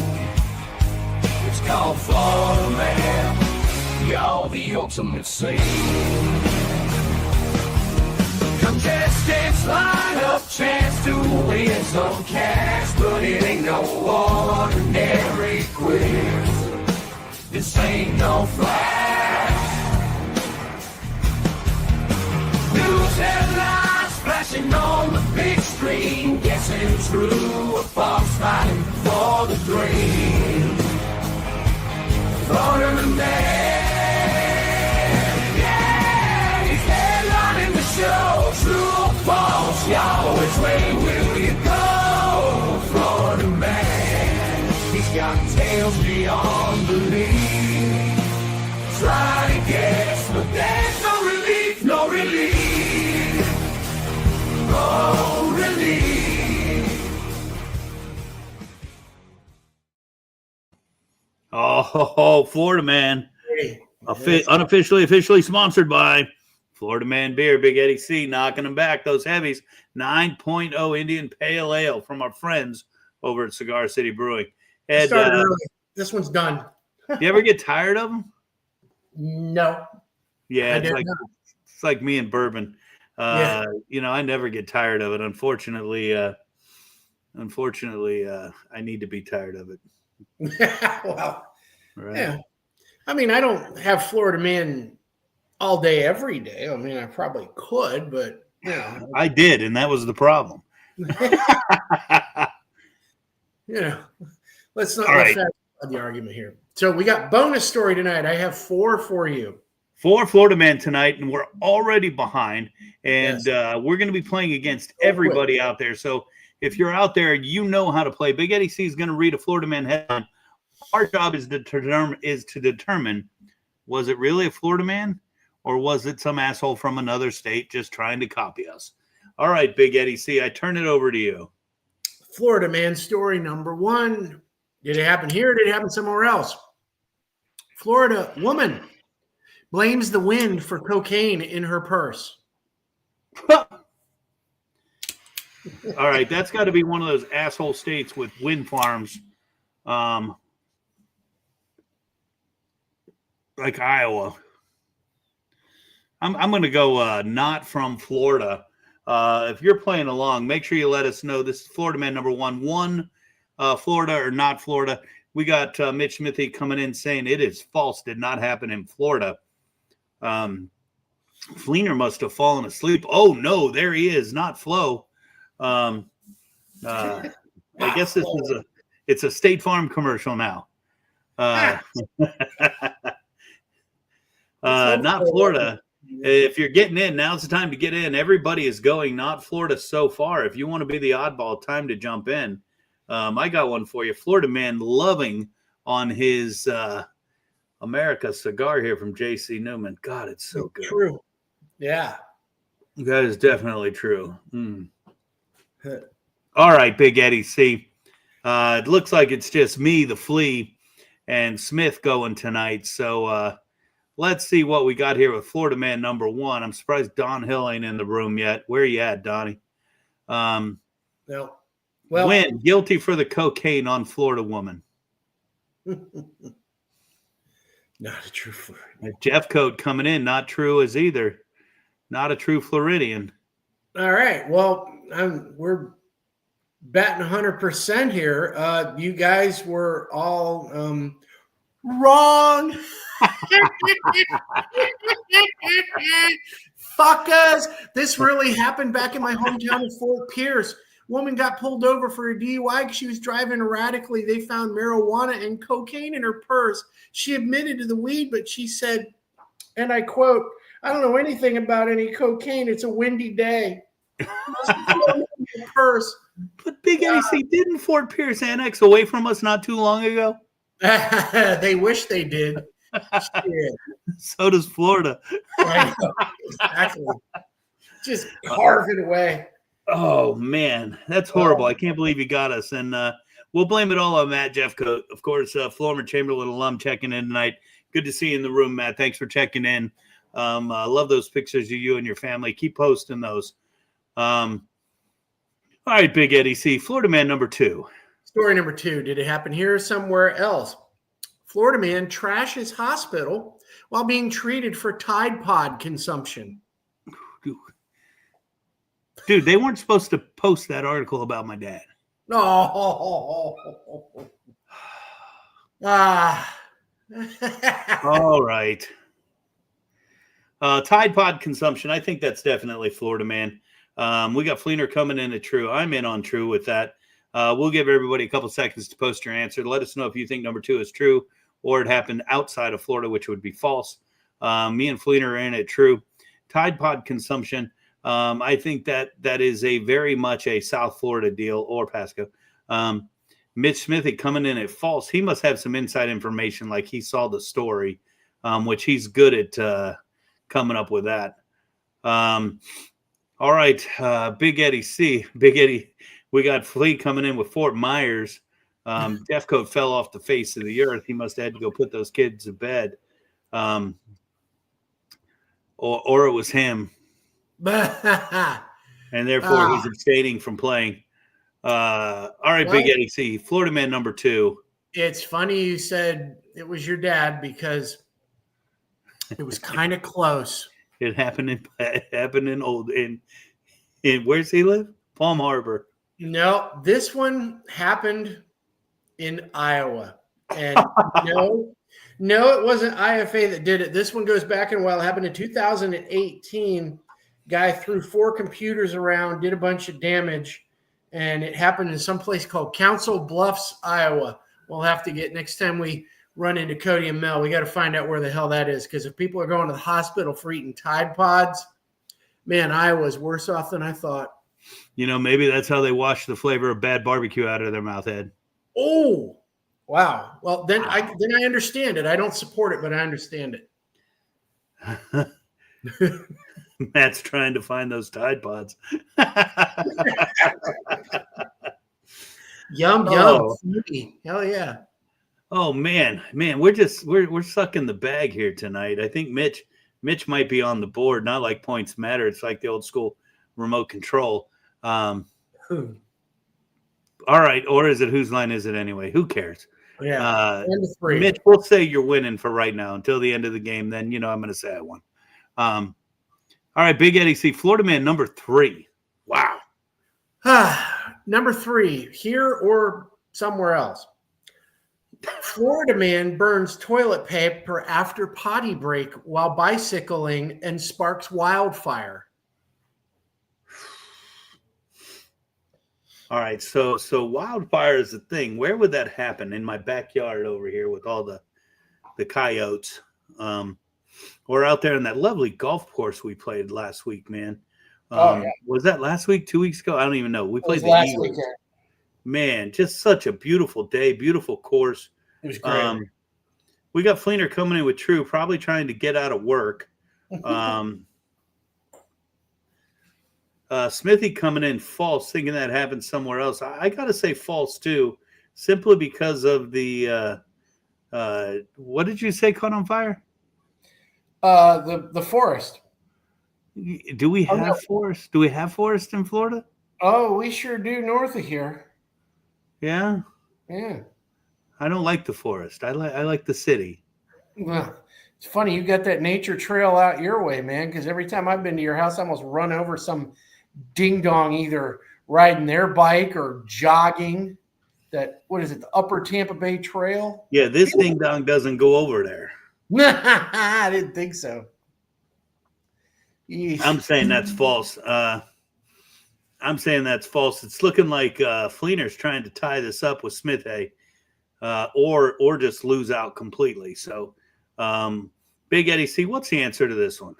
It's called Florida Man, y'all the ultimate scene. Contestants line up, chance to win some cash, but it ain't no ordinary quiz. This ain't no flash. News headlines flashing on the big screen, guessing true or false, fighting for the dream. Florida Man, yeah, he's headlining the show. True or false, y'all, which way will you go? Florida Man, he's got tales beyond belief. Try to guess, but there's no relief, no relief, no relief. Oh, Florida Man. Hey, Unofficially, officially sponsored by Florida Man Beer. Big Eddie C knocking them back. Those heavies. 9.0 Indian Pale Ale from our friends over at Cigar City Brewing. Ed, started early. This one's done. you ever get tired of them? No. Yeah, I it's did like not. it's like me and bourbon. Yeah. I never get tired of it. Unfortunately, I need to be tired of it. Well, Right? yeah. I mean, I don't have Florida Man all day, every day. I mean, I probably could, but I did, and that was the problem. Let's not All right. let's have the argument here. So we got bonus story tonight. I have 4 for you. 4 Florida Man tonight, and we're already behind. And Yes. we're going to be playing against everybody out there. So if you're out there, you know how to play. Big Eddie C is going to read a Florida Man headline. Our job is to determine, was it really a Florida Man, or was it some asshole from another state just trying to copy us? All right, Big Eddie C, I turn it over to you. Florida Man story number 1. Did it happen here or did it happen somewhere else? Florida woman blames the wind for cocaine in her purse. All right, that's got to be one of those asshole states with wind farms, like Iowa. I'm going to go not from Florida. If you're playing along, make sure you let us know. This is Florida Man number 1. Florida or not Florida. We got Mitch Smithy coming in saying it is false. Did not happen in Florida. Fleener must have fallen asleep. Oh, no, there he is. Not Flo. I guess it's a State Farm commercial now. Not Florida. If you're getting in, now's the time to get in. Everybody is going not Florida so far. If you want to be the oddball, time to jump in. I got one for you. Florida Man loving on his America cigar here from J.C. Newman. God, it's so good. True. Yeah. That is definitely true. All right, Big Eddie C. It looks like it's just me, the Flea, and Smith going tonight. So let's see what we got here with Florida Man number 1. I'm surprised Don Hill ain't in the room yet. Where you at, Donnie? No. Well, Win, guilty for the cocaine on Florida woman. not a true Floridian. Jeff Coat coming in, not true as either. Not a true Floridian. All right. Well, we're batting 100% here. You guys were all wrong. Fuckers. This really happened back in my hometown of Fort Pierce. Woman got pulled over for a DUI because she was driving erratically. They found marijuana and cocaine in her purse. She admitted to the weed, but she said, and I quote, "I don't know anything about any cocaine. It's a windy day." Purse. But Big Eddie C, didn't Fort Pierce annex away from us not too long ago? They wish they did. Shit. So does Florida. I know. Exactly. Just carve it away. Oh man, that's horrible. I can't believe you got us. And we'll blame it all on Matt Jeffcoat. Of course, former Chamberlain alum checking in tonight. Good to see you in the room, Matt. Thanks for checking in. I love those pictures of you and your family. Keep posting those. All right, Big Eddie C. Florida man number 2. Story number 2. Did it happen here or somewhere else? Florida man trashes hospital while being treated for Tide Pod consumption. Dude, they weren't supposed to post that article about my dad. Oh. Ah. All right. Tide Pod consumption. I think that's definitely Florida man. We got Fleener coming in at True. I'm in on True with that. We'll give everybody a couple seconds to post your answer. Let us know if you think number 2 is true or it happened outside of Florida, which would be false. Me and Fleener are in at True. Tide Pod consumption. I think that is a very much a South Florida deal or Pasco. Mitch Smithy coming in at false. He must have some inside information, like he saw the story, which he's good at coming up with that. All right, Big Eddie C. Big Eddie, we got Flea coming in with Fort Myers. Jeffcoat fell off the face of the earth. He must have had to go put those kids to bed. Or it was him. And therefore he's abstaining from playing. All right, Big Eddie C. Florida man number 2. It's funny you said it was your dad because it was kind of close. It happened in where's he live? Palm Harbor. No, this one happened in Iowa. And no, it wasn't IFA that did it. This one goes back in a while. It happened in 2018. Guy threw 4 computers around, did a bunch of damage, and it happened in some place called Council Bluffs, Iowa. We'll have to get next time we run into Cody and Mel. We got to find out where the hell that is, because if people are going to the hospital for eating Tide Pods, man, Iowa's worse off than I thought. You know, maybe that's how they wash the flavor of bad barbecue out of their mouth, Ed. Oh, wow. Well, then I understand it. I don't support it, but I understand it. Matt's trying to find those Tide Pods. Yum. Hell yeah. Oh man, we're sucking the bag here tonight. I think Mitch might be on the board. Not like points matter. It's like the old school remote control. All right, or is it whose line is it anyway? Who cares? Yeah. Mitch, we'll say you're winning for right now until the end of the game. Then I'm going to say I won. All right, Big Eddie C. Florida man number 3. Wow. Number 3, here or somewhere else. Florida man burns toilet paper after potty break while bicycling and sparks wildfire. All right, so wildfire is the thing. Where would that happen? In my backyard over here with all the coyotes. Or out there in that lovely golf course we played last week, man. Yeah. Was that last week, 2 weeks ago? I don't even know. We played the last Eagles. weekend. Man, just such a beautiful day, beautiful course. It was great. We got Fleener coming in with True, probably trying to get out of work. Smithy coming in false, thinking that happened somewhere else. I got to say false, too, simply because of the what did you say caught on fire? The forest. Do we have forest? Do we have forest in Florida? Oh, we sure do north of here. Yeah. Yeah. I don't like the forest. I like the city. Well, it's funny you got that nature trail out your way, man, because every time I've been to your house, I almost run over some ding dong either riding their bike or jogging. What is it, the Upper Tampa Bay Trail? Yeah, this ding dong doesn't go over there. I didn't think so. Yeesh. I'm saying that's false. It's looking like Fleener's trying to tie this up with Smithy, or just lose out completely. So, Big Eddie C, what's the answer to this one?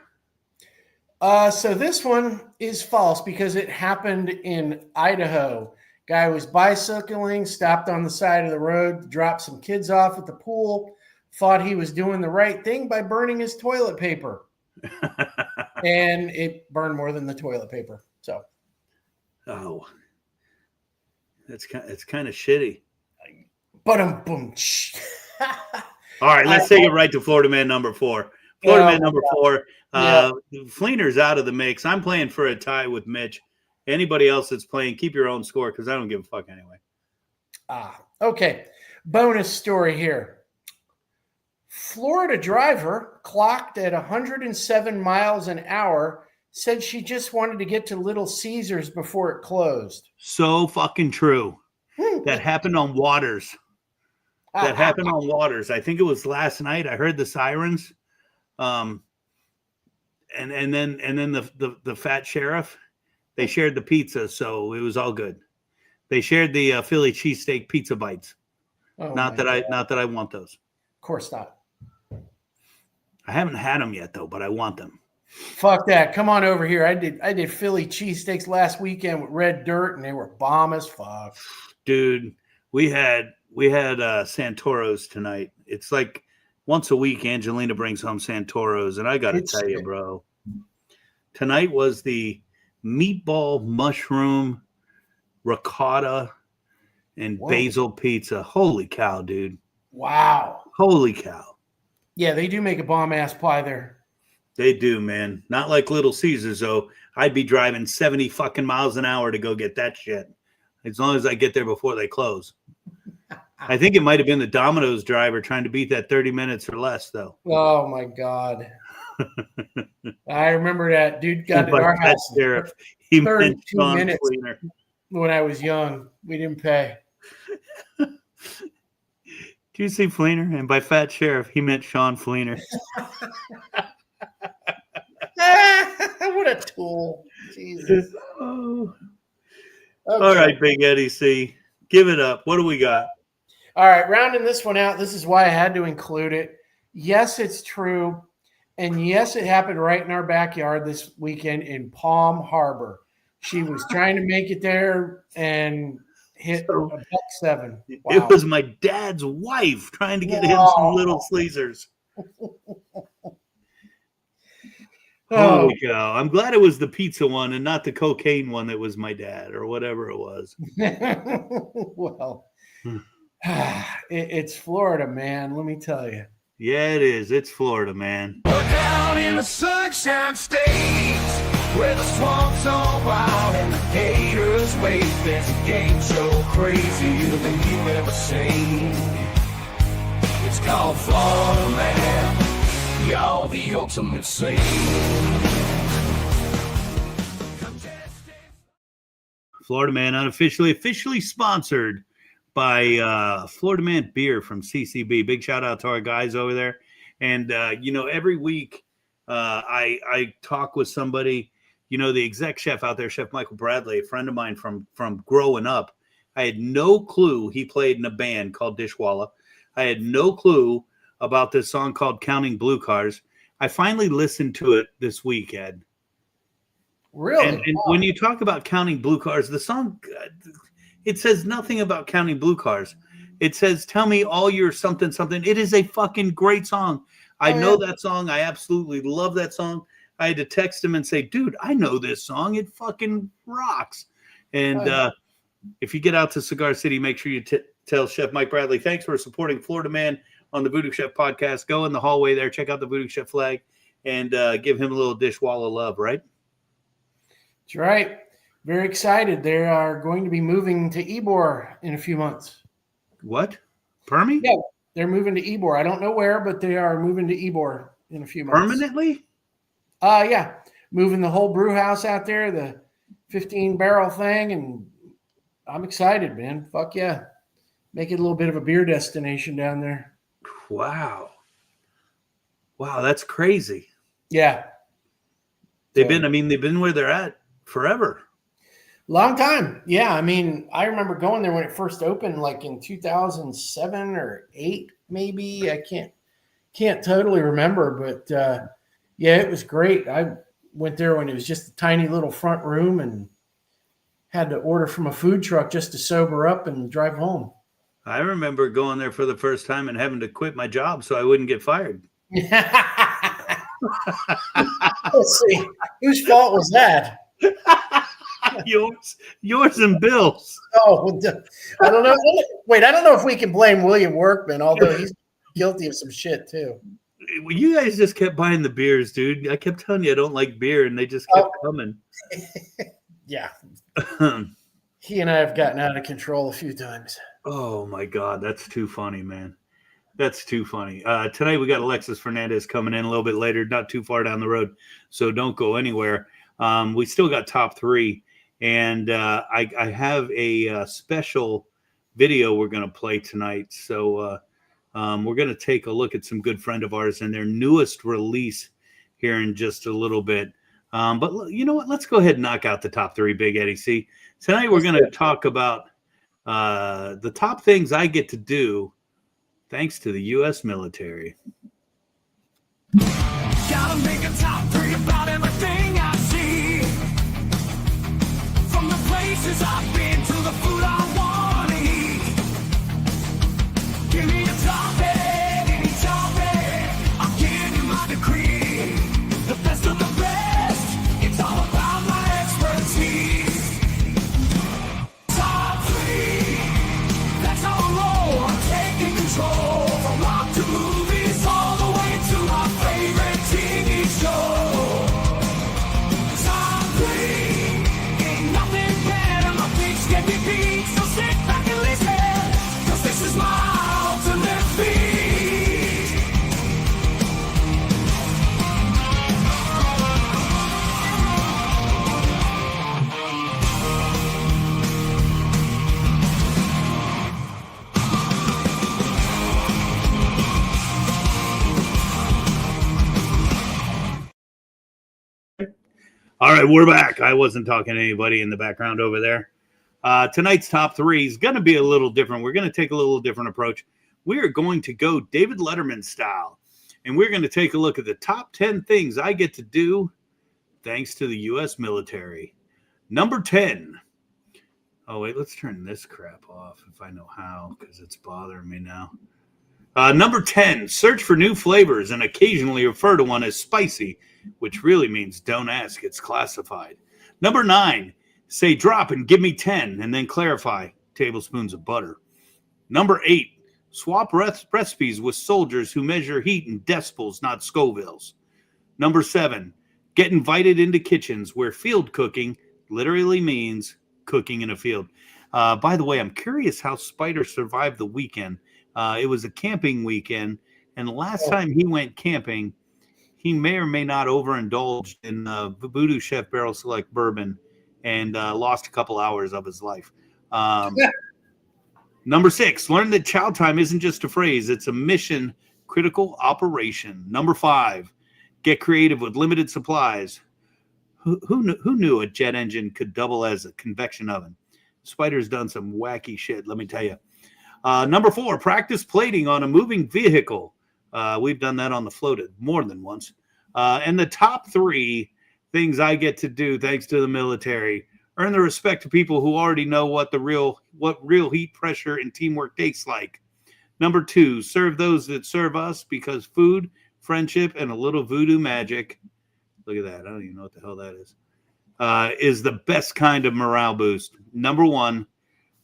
So this one is false because it happened in Idaho. Guy was bicycling, stopped on the side of the road, dropped some kids off at the pool, thought he was doing the right thing by burning his toilet paper. And it burned more than the toilet paper. So, oh, it's kind of shitty. but boom. All right, let's take it right to Florida Man number 4. Florida Man number 4. Fleener's out of the mix. I'm playing for a tie with Mitch. Anybody else that's playing, keep your own score because I don't give a fuck anyway. Okay. Bonus story here. Florida driver clocked at 107 miles an hour said she just wanted to get to Little Caesars before it closed. So fucking true. That happened on Waters. That happened on Waters. I think it was last night. I heard the sirens. And then the fat sheriff, they shared the pizza, so it was all good. They shared the Philly cheesesteak pizza bites. Not that I want those. Of course not. I haven't had them yet though, but I want them. Fuck that. Come on over here. I did Philly cheesesteaks last weekend with red dirt and they were bomb as fuck. Dude, we had Santoros tonight. It's like once a week Angelina brings home Santoros, and I got to tell you, bro. Tonight was the meatball, mushroom, ricotta, and basil pizza. Holy cow, dude. Wow. Holy cow. Yeah, they do make a bomb-ass pie there. They do, man. Not like Little Caesars, though. I'd be driving 70 fucking miles an hour to go get that shit. As long as I get there before they close. I think it might have been the Domino's driver trying to beat that 30 minutes or less, though. Oh, my God. I remember that dude got at our house. Sheriff, he meant 32 Sean minutes Fleener. when I was young. We didn't pay. Do you see Fleener? And by fat sheriff, he meant Sean Fleener. What a tool. Jesus. Oh. Okay. All right, Big Eddie C. Give it up. What do we got? All right, rounding this one out. This is why I had to include it. Yes, it's true. And yes, it happened right in our backyard this weekend in Palm Harbor. She was trying to make it there and hit a $1.07. Wow. It was my dad's wife trying to get him some Little Caesars. Holy cow. I'm glad it was the pizza one and not the cocaine one that was my dad or whatever it was. Well, it's Florida, man. Let me tell you. Yeah, it is. It's Florida, man. We're down in the Sunshine State, where the swamps are wild and the gators wait. There's a game show crazier than you ever seen. It's called Florida Man. Y'all the ultimate scene. Florida Man, officially sponsored by Florida Man Beer from CCB. Big shout out to our guys over there. And, every week I talk with somebody, the exec chef out there, Chef Michael Bradley, a friend of mine from growing up. I had no clue he played in a band called Dishwalla. I had no clue about this song called Counting Blue Cars. I finally listened to it this week, Ed. Really? And when you talk about counting blue cars, the song, it says nothing about counting blue cars. It says, tell me all your something, something. It is a fucking great song. I know that song. I absolutely love that song. I had to text him and say, dude, I know this song. It fucking rocks. And if you get out to Cigar City, make sure you tell Chef Mike Bradley, thanks for supporting Florida Man on the VooDoo Chef podcast. Go in the hallway there, check out the VooDoo Chef flag, and give him a little Dishwalla love, right? That's right. Very excited. They are going to be moving to Ybor in a few months. What? Permy? Yeah, they're moving to Ybor. I don't know where, but they are moving to Ybor in a few months. Permanently? Yeah. Moving the whole brew house out there, the 15-barrel thing, and I'm excited, man. Fuck yeah. Make it a little bit of a beer destination down there. Wow, that's crazy. Yeah. They've been where they're at forever. Long time. Yeah. I mean, I remember going there when it first opened, like in 2007 or 8, maybe. I can't totally remember, but yeah, it was great. I went there when it was just a tiny little front room and had to order from a food truck just to sober up and drive home. I remember going there for the first time and having to quit my job so I wouldn't get fired. Let's see. Whose fault was that? yours and Bill's. Oh, I don't know. Wait, I don't know if we can blame William Workman, although he's guilty of some shit too. You guys just kept buying the beers, dude. I kept telling you I don't like beer, and they just kept coming. Yeah. He and I have gotten out of control a few times. Oh my God, that's too funny, man. That's too funny. Tonight we got Alexus Fernandez coming in a little bit later, not too far down the road, so don't go anywhere. We still got top three, and I have a special video we're going to play tonight. So we're going to take a look at some good friend of ours and their newest release here in just a little bit. But you know what? Let's go ahead and knock out the top three, Big Eddie C. Tonight we're going to talk about the top things I get to do thanks to the U.S. military. Gotta make a top three about everything I see. From the places I've been to the food I wanna eat. Give me a topic, any topic. I'll give you my decree. The best of the best, it's all about my expertise. Top three, that's how I roll. I'm taking control. From rock to movies, all the way to my favorite TV show. Top three, ain't nothing better. My picks can be beat, so sit back and listen, 'cause this is my ultimate beat. All right, we're back. I wasn't talking to anybody in the background over there. Tonight's top three is going to be a little different. We're going to take a little different approach. We are going to go David Letterman style, and we're going to take a look at the top 10 things I get to do thanks to the U.S. military. Number 10. Oh, wait, let's turn this crap off if I know how, because it's bothering me now. Number 10, search for new flavors and occasionally refer to one as spicy, which really means don't ask, it's classified. Number 9, say drop and give me 10 and then clarify, tablespoons of butter. Number 8, swap recipes with soldiers who measure heat in decibels, not Scovilles. Number 7, get invited into kitchens where field cooking literally means cooking in a field. By the way, I'm curious how Spider survived the weekend. It was a camping weekend, and the last time he went camping, he may or may not overindulged in VooDoo Chef Barrel Select Bourbon and lost a couple hours of his life. Number 6, learn that chow time isn't just a phrase. It's a mission critical operation. Number 5, get creative with limited supplies. Who knew a jet engine could double as a convection oven? Spider's done some wacky shit, let me tell you. Number 4, practice plating on a moving vehicle. We've done that on the floated more than once. And the top 3 things I get to do thanks to the military: earn the respect of people who already know what real heat, pressure, and teamwork tastes like. Number 2, serve those that serve us, because food, friendship, and a little voodoo magic, look at that, I don't even know what the hell that is the best kind of morale boost. Number 1,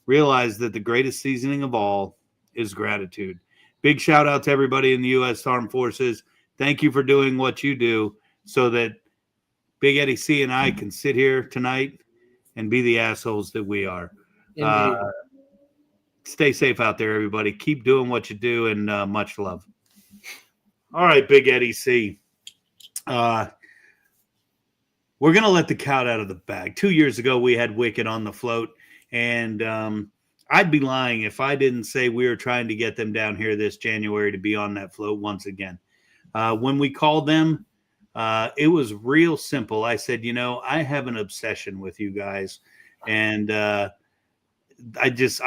realize that the greatest seasoning of all is gratitude. Big shout out to everybody in the U.S. Armed Forces. Thank you for doing what you do so that Big Eddie C and I can sit here tonight and be the assholes that we are. Stay safe out there, everybody. Keep doing what you do, and much love. All right, Big Eddie C. We're going to let the cat out of the bag. 2 years ago, we had Wicked on the float, and I'd be lying if I didn't say we were trying to get them down here this January to be on that float once again. When we called them, it was real simple. I said, I have an obsession with you guys, and I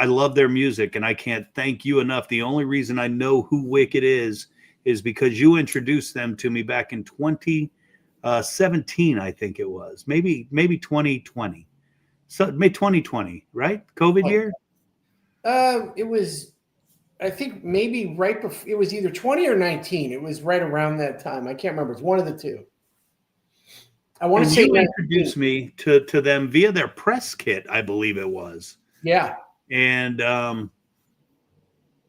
love their music, and I can't thank you enough. The only reason I know who Wicked is because you introduced them to me back in 2017, I think it was. Maybe 2020. So May 2020, right? COVID year? It was I think maybe right before, it was either 20 or 19. It was right around that time. I can't remember. It's one of the two. I want to And say you 19. introduced me to them via their press kit, I believe it was. Yeah. And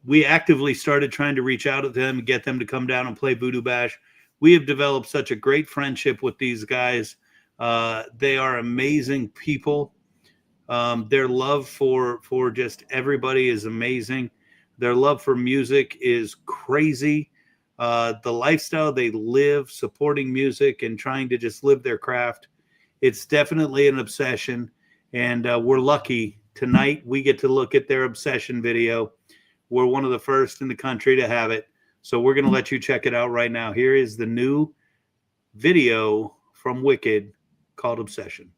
we actively started trying to reach out to them, get them to come down and play Voodoo Bash. We have developed such a great friendship with these guys. They are amazing people. Their love for just everybody is amazing. Their love for music is crazy. The lifestyle they live, supporting music and trying to just live their craft, it's definitely an obsession. And we're lucky tonight we get to look at their obsession video. We're one of the first in the country to have it. So we're going to let you check it out right now. Here is the new video from Wicked called Obsession.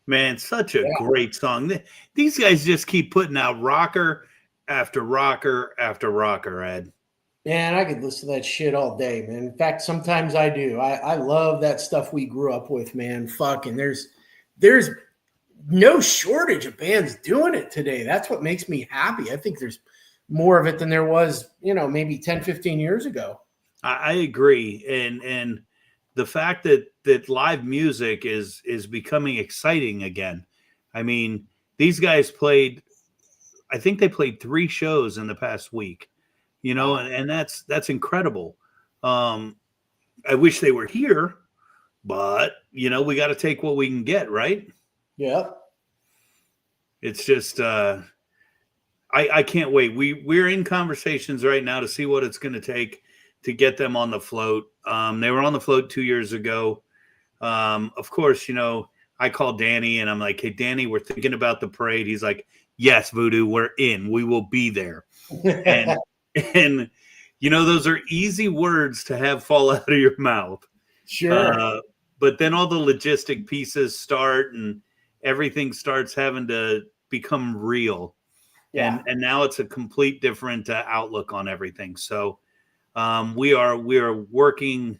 Man, such a great song. These guys just keep putting out rocker after rocker after rocker, Ed. Man, I could listen to that shit all day, man. In fact, sometimes I do. I love that stuff we grew up with, man. Fucking there's no shortage of bands doing it today. That's what makes me happy. I think there's more of it than there was, maybe 10, 15 years ago. I agree. And the fact that live music is becoming exciting again. I mean, these guys I think they played 3 shows in the past week, and that's incredible. I wish they were here, but we got to take what we can get, right? Yep. It's just I can't wait. We're in conversations right now to see what it's going to take to get them on the float. They were on the float 2 years ago. Of course, I called Danny and I'm like, hey, Danny, we're thinking about the parade. He's like, yes, VooDoo, we're in. We will be there. And those are easy words to have fall out of your mouth. Sure. But then all the logistic pieces start and everything starts having to become real. Yeah. And now it's a complete different outlook on everything. So we are working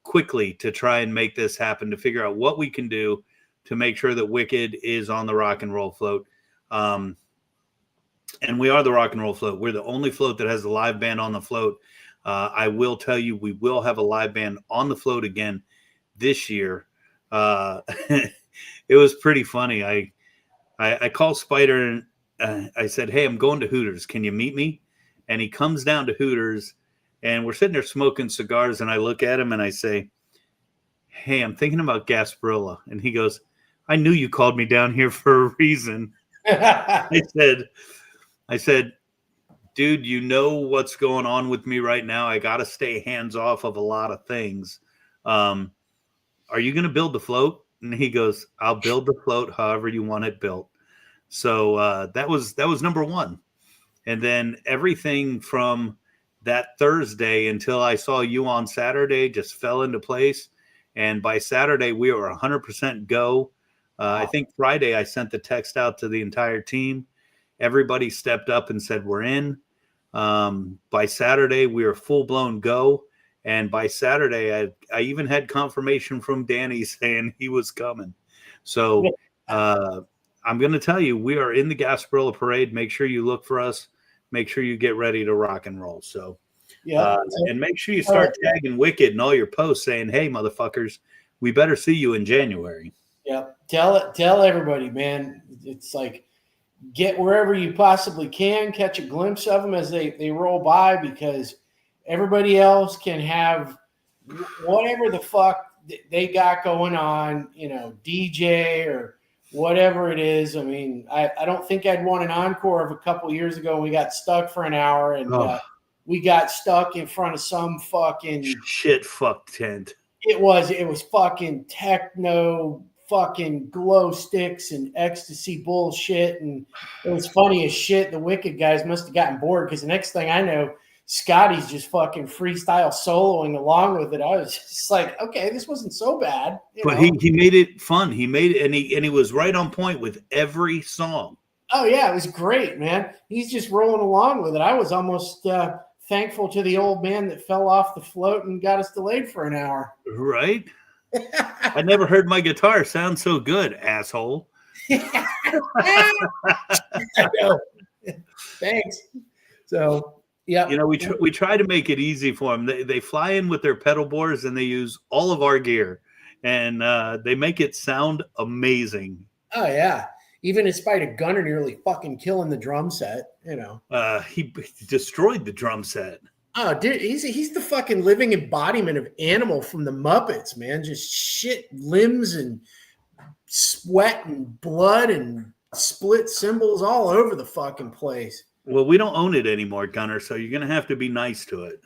quickly to try and make this happen, to figure out what we can do to make sure that Wicked is on the rock and roll float. And we are the rock and roll float. We're the only float that has a live band on the float. I will tell you, we will have a live band on the float again this year. It was pretty funny. I called Spider and I said, hey, I'm going to Hooters. Can you meet me? And he comes down to Hooters and we're sitting there smoking cigars. And I look at him and I say, hey, I'm thinking about Gasparilla. And he goes, I knew you called me down here for a reason. I said, dude, you know what's going on with me right now. I got to stay hands off of a lot of things. Are you going to build the float? And he goes, I'll build the float however you want it built. So that was number one. And then everything from that Thursday until I saw you on Saturday just fell into place. And by Saturday, we were 100% go. I think Friday I sent the text out to the entire team. Everybody stepped up and said, we're in. By Saturday, we were full-blown go. And by Saturday, I even had confirmation from Danny saying he was coming. So I'm going to tell you, we are in the Gasparilla Parade. Make sure you look for us. Make sure you get ready to rock and roll. So, and make sure you start tagging Wicked in all your posts saying, hey, motherfuckers, we better see you in January. Yeah. Tell everybody, man. It's like, get wherever you possibly can, catch a glimpse of them as they roll by, because everybody else can have whatever the fuck they got going on, DJ or whatever it is. I mean, I don't think I'd want an encore of a couple years ago. We got stuck for an hour and we got stuck in front of some fucking shit fuck tent. It was fucking techno, fucking glow sticks and ecstasy bullshit. And it was funny as shit. The Wicked guys must have gotten bored, because the next thing I know, Scotty's just fucking freestyle soloing along with it. I was just like, okay, this wasn't so bad. But he made it fun. He made it, and he was right on point with every song. Oh yeah, it was great, man. He's just rolling along with it. I was almost thankful to the old man that fell off the float and got us delayed for an hour. Right? I never heard my guitar sound so good, asshole. I know. Thanks. So, yeah. We try to make it easy for them. They fly in with their pedal boards and they use all of our gear, and they make it sound amazing. Oh yeah. Even in spite of Gunner nearly fucking killing the drum set, he destroyed the drum set. Oh, dude, he's the fucking living embodiment of Animal from the Muppets, man. Just shit limbs and sweat and blood and split cymbals all over the fucking place. Well, we don't own it anymore, Gunner, so you're going to have to be nice to it.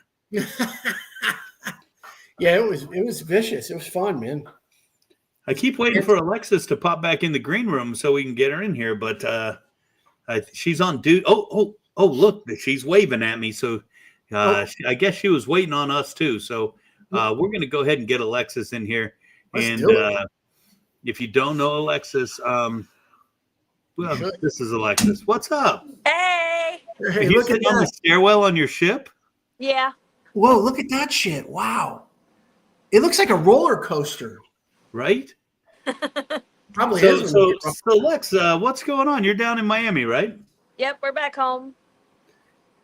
Yeah, it was vicious. It was fun, man. I keep waiting for Alexus to pop back in the green room so we can get her in here, but she's on duty. Oh, look, she's waving at me. So I guess she was waiting on us too. So we're going to go ahead and get Alexus in here. If you don't know Alexus, this is Alexus. What's up? Hey. Are you sitting on the stairwell on your ship? Yeah. Whoa, look at that shit. Wow. It looks like a roller coaster. Right? Probably So, is. When you so, get so Lex, what's going on? You're down in Miami, right? Yep, we're back home.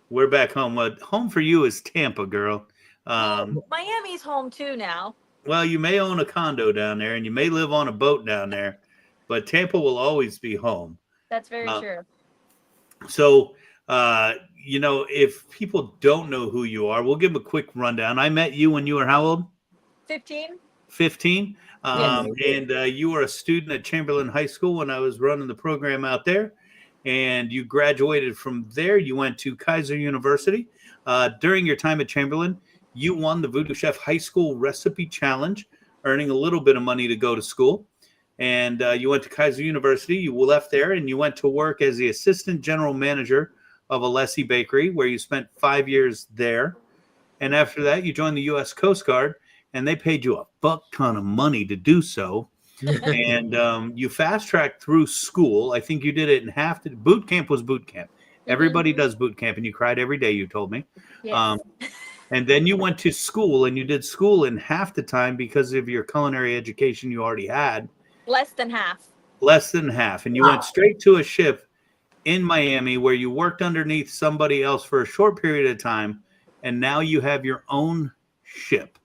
We're back home. Home for you is Tampa, girl. Well, Miami's home too now. Well, you may own a condo down there and you may live on a boat down there, but Tampa will always be home. That's very Uh, true. So, if people don't know who you are, we'll give them a quick rundown. I met you when you were how old? 15? 15. Yes. And you were a student at Chamberlain High School when I was running the program out there. And you graduated from there. You went to Kaiser University. During your time at Chamberlain, you won the VooDoo Chef High School Recipe Challenge, earning a little bit of money to go to school. And you went to Kaiser University. You left there and you went to work as the assistant general manager of Alexus Bakery, where you spent 5 years there. And after that, you joined the U.S. Coast Guard, and they paid you a buck ton of money to do so. And you fast-tracked through school. I think you did it in half. Boot camp was boot camp. Everybody does boot camp, and you cried every day, you told me. Yes. And then you went to school, and you did school in half the time because of your culinary education you already had. Less than half. Less than half. And you went straight to a ship in Miami where you worked underneath somebody else for a short period of time, and now you have your own ship.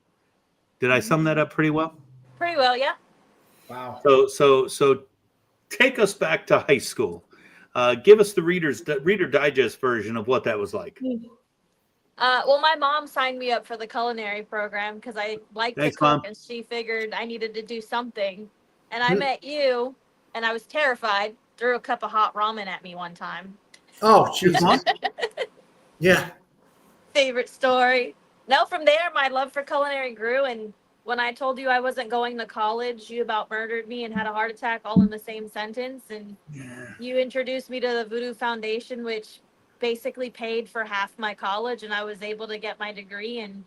Did I sum that up pretty well? Pretty well, yeah. Wow. So take us back to high school. Give us the Reader Digest version of what that was like. Well, my mom signed me up for the culinary program because I liked to Thanks, cook, Mom. and she figured I needed to do something. And I met you, and I was terrified. Threw a cup of hot ramen at me one time. Oh, Jesus. Yeah. Favorite story. No, from there, my love for culinary grew. And when I told you I wasn't going to college, you about murdered me and had a heart attack all in the same sentence. And you introduced me to the VooDoo Foundation, which basically paid for half my college. And I was able to get my degree. And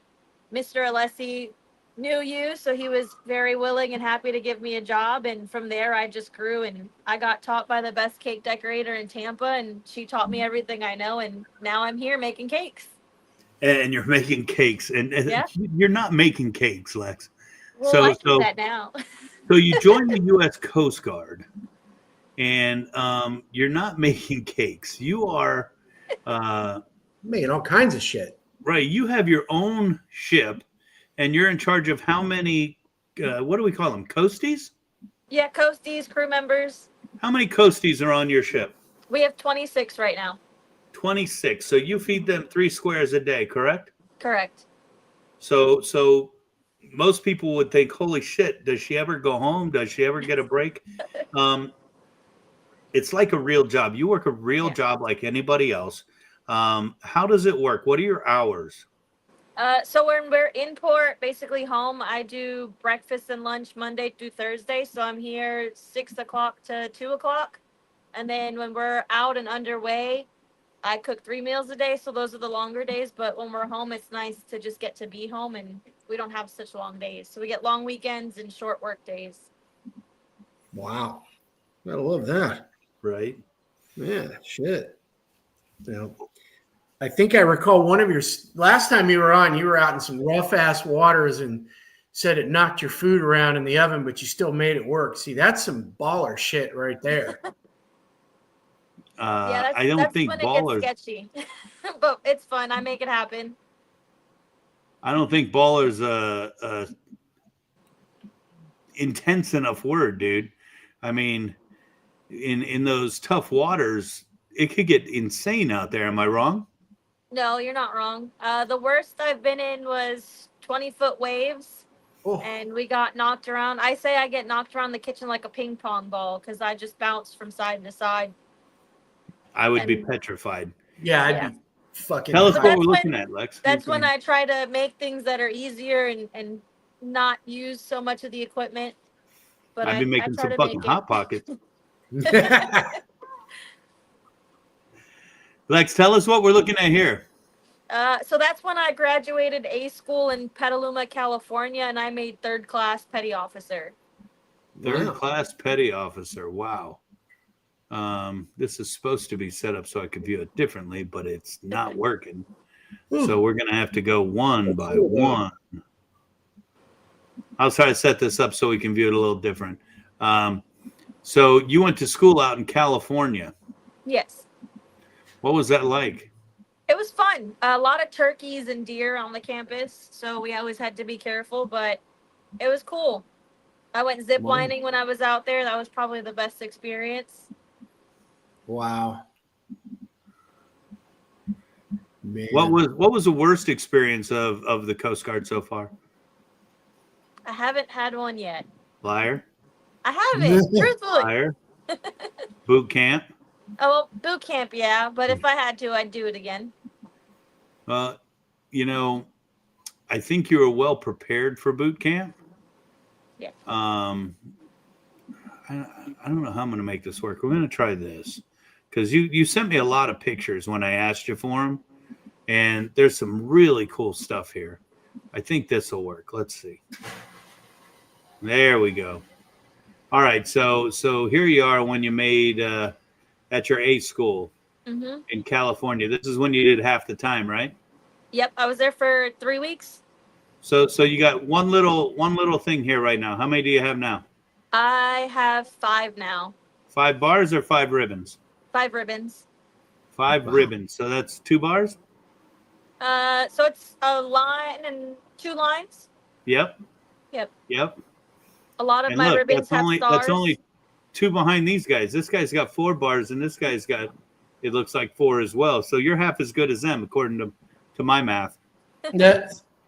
Mr. Alessi knew you, so he was very willing and happy to give me a job. And from there, I just grew, and I got taught by the best cake decorator in Tampa, and she taught me everything I know. And now I'm here making cakes. And you're making cakes, and Yeah. you're not making cakes, Lex. Well, I do that now. So you joined the U.S. Coast Guard, and you're not making cakes. You are Making all kinds of shit. right. You have your own ship, and you're in charge of how many? What do we call them? Coasties? Yeah, coasties, crew members. How many coasties are on your ship? We have 26 right now. 26. So you feed them 3 squares a day, correct? Correct. So most people would think, holy shit, does she ever go home? Does she ever get a break? It's like a real job. You work a real job like anybody else. How does it work? What are your hours? So when we're in port, basically home, I do breakfast and lunch Monday through Thursday. So I'm here 6 o'clock to 2 o'clock. And then when we're out and underway, I cook 3 meals a day. So those are the longer days. But when we're home, it's nice to just get to be home, and we don't have such long days. So we get long weekends and short work days. Wow. I love that. Right. Yeah, shit. You know, I think I recall one of your last time you were on, you were out in some rough ass waters and said it knocked your food around in the oven, but you still made it work. See, that's some baller shit right there. Yeah, I don't think when ballers. it gets sketchy, but it's fun. I make it happen. I don't think ballers intense enough word, dude. I mean, in those tough waters, it could get insane out there. Am I wrong? No, you're not wrong. The worst I've been in was 20-foot waves, and we got knocked around. I say I get knocked around the kitchen like a ping pong ball because I just bounce from side to side. I would be petrified. Yeah, I'd be fucking. Tell us So what we're that's looking at, Lex. That's when I try to make things that are easier and not use so much of the equipment. But I've been making try some to fucking make hot pockets. Lex, tell us what we're looking at here. So that's when I graduated A school in Petaluma, California, and I made 3rd class petty officer. Third class petty officer. Wow. This is supposed to be set up so I could view it differently, but it's not working. So we're going to have to go one by one. I'll try to set this up so we can view it a little different. So you went to school out in California. Yes. What was that like? It was fun. A lot of turkeys and deer on the campus, so we always had to be careful, but it was cool. I went zip lining when I was out there. That was probably the best experience. Wow. Man. What was the worst experience of the Coast Guard so far? I haven't had one yet. Liar. I haven't, truthfully. Liar. Boot camp. Oh, well, boot camp, yeah. But if I had to, I'd do it again. You know, I think you were well prepared for boot camp. Yeah. I don't know how I'm going to make this work. We're going to try this because you sent me a lot of pictures when I asked you for them, and there's some really cool stuff here. I think this will work. Let's see. There we go. All right, so here you are when you made at your A school in California. This is when you did half the time, right? Yep, I was there for 3 weeks. So you got one little thing here right now. How many do you have now? I have 5 now. 5 bars or 5 ribbons? 5 ribbons. 5 ribbons. So that's 2 bars? So it's a line and 2 lines. Yep. Yep. A lot of And my look, ribbons have stars. that's only 2 behind these guys. This guy's got 4 bars, and this guy's got, it looks like 4 as well. So you're half as good as them, according to my math.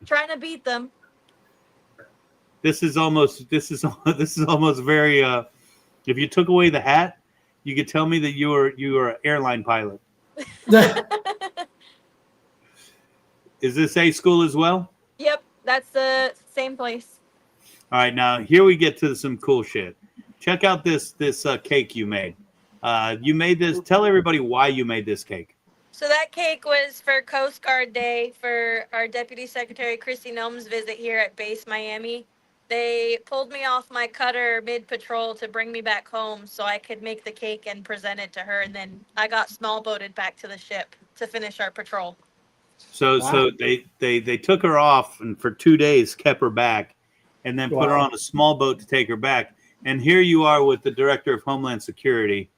Trying to beat them. This is almost very. If you took away the hat, you could tell me that you were an airline pilot. Is this A school as well? Yep, that's the same place. All right, now here we get to some cool shit. Check out this cake you made. You made this. Tell everybody why you made this cake. So that cake was for Coast Guard Day for our Deputy Secretary Chrissy Nome's visit here at Base Miami. They pulled me off my cutter mid-patrol to bring me back home so I could make the cake and present it to her. And then I got small boated back to the ship to finish our patrol. So they took her off and for 2 days kept her back and then put her on a small boat to take her back. And here you are with the Director of Homeland Security,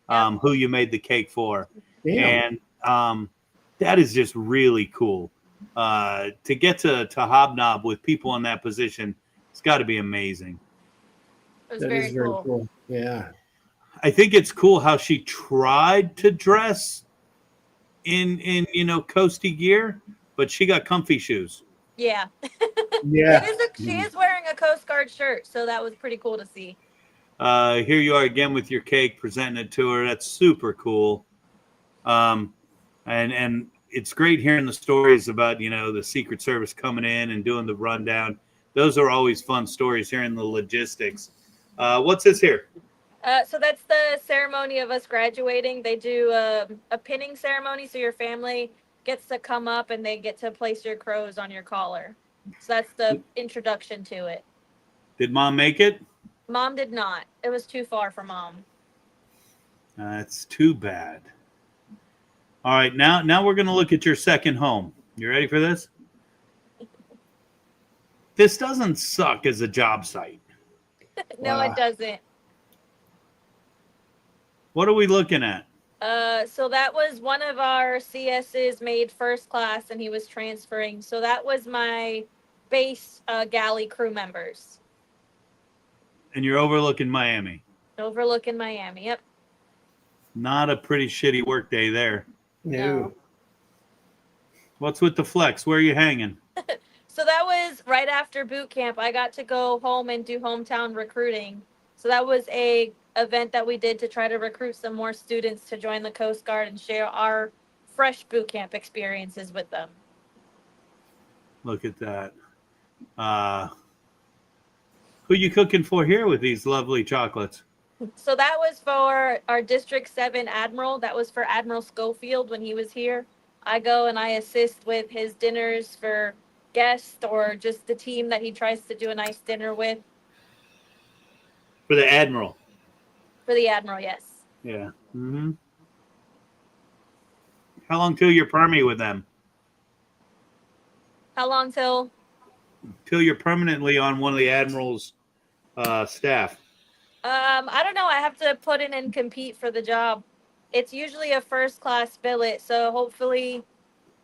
who you made the cake for. Damn. And that is just really cool. To get to hobnob with people in that position, it's got to be amazing. It was very cool. Yeah. I think it's cool how she tried to dress in coasty gear, but she got comfy shoes. Yeah. Yeah. She is wearing a Coast Guard shirt, so that was pretty cool to see. Here you are again with your cake, presenting it to her. That's super cool. And it's great hearing the stories about, the Secret Service coming in and doing the rundown. Those are always fun stories, hearing the logistics. What's this here? So that's the ceremony of us graduating. They do a pinning ceremony, so your family gets to come up and they get to place your crows on your collar. So that's the introduction to it. Did Mom make it? Mom did not. It was too far for Mom. That's too bad. All right, now we're going to look at your second home. You ready for this? This doesn't suck as a job site. No, it doesn't. What are we looking at? So that was one of our CS's made first class, and he was transferring. So that was my base galley crew members. And you're overlooking Miami. Overlooking Miami, yep. Not a pretty shitty work day there. No. What's with the flex? Where are you hanging? So that was right after boot camp. I got to go home and do hometown recruiting. So that was a event that we did to try to recruit some more students to join the Coast Guard and share our fresh boot camp experiences with them. Look at that. Who you cooking for here with these lovely chocolates? So that was for our District 7 Admiral. That was for Admiral Schofield when he was here. I go and I assist with his dinners for guests or just the team that he tries to do a nice dinner with. For the Admiral. For the Admiral, yes. Yeah. Mm-hmm. How long till you're permy with them? How long till? Till you're permanently on one of the admiral's staff. I don't know. I have to put in and compete for the job. It's usually a first class billet, so hopefully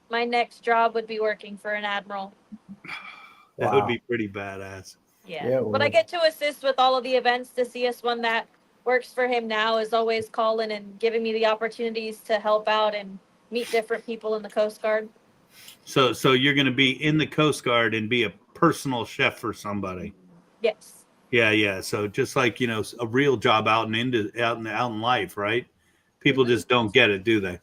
my next job would be working for an admiral. That would be pretty badass. Yeah. Yeah, it But I would. get to assist with all of the events. The CS one that works for him now is always calling and giving me the opportunities to help out and meet different people in the Coast Guard. So you're going to be in the Coast Guard and be a personal chef for somebody. Yes. Yeah. So just like, you know, a real job out in life, right? People just don't get it, do they?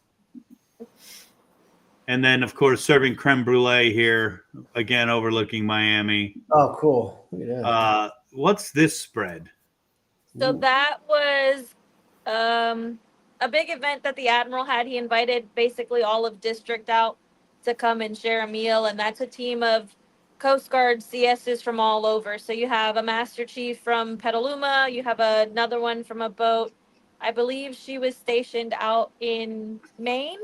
And then, of course, serving creme brulee here, again, overlooking Miami. Oh, cool. Yeah. What's this spread? So that was a big event that the Admiral had. He invited basically all of district out to come and share a meal. And that's a team of Coast Guard CSs from all over. So you have a Master Chief from Petaluma. You have another one from a boat. I believe she was stationed out in Maine.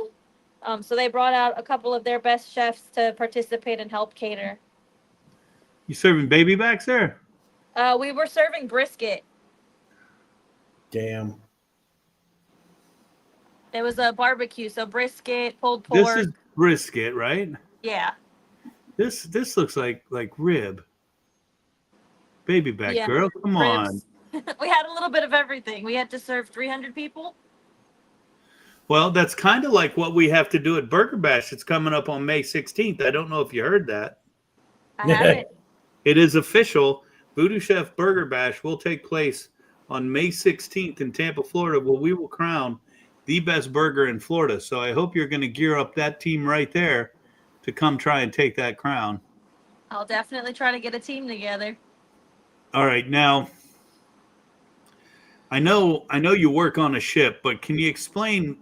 So they brought out a couple of their best chefs to participate and help cater. You serving baby backs there? We were serving brisket. Damn. It was a barbecue, so brisket, pulled This pork. is brisket, right? Yeah. This looks like rib. Baby back, Yeah, girl, come on. We had a little bit of everything. We had to serve 300 people. Well, that's kind of like what we have to do at Burger Bash. It's coming up on May 16th. I don't know if you heard that. I have it. It is official. VooDoo Chef Burger Bash will take place on May 16th in Tampa, Florida, where we will crown the best burger in Florida. So I hope you're going to gear up that team right there to come try and take that crown. I'll definitely try to get a team together. All right, now I know you work on a ship, but can you explain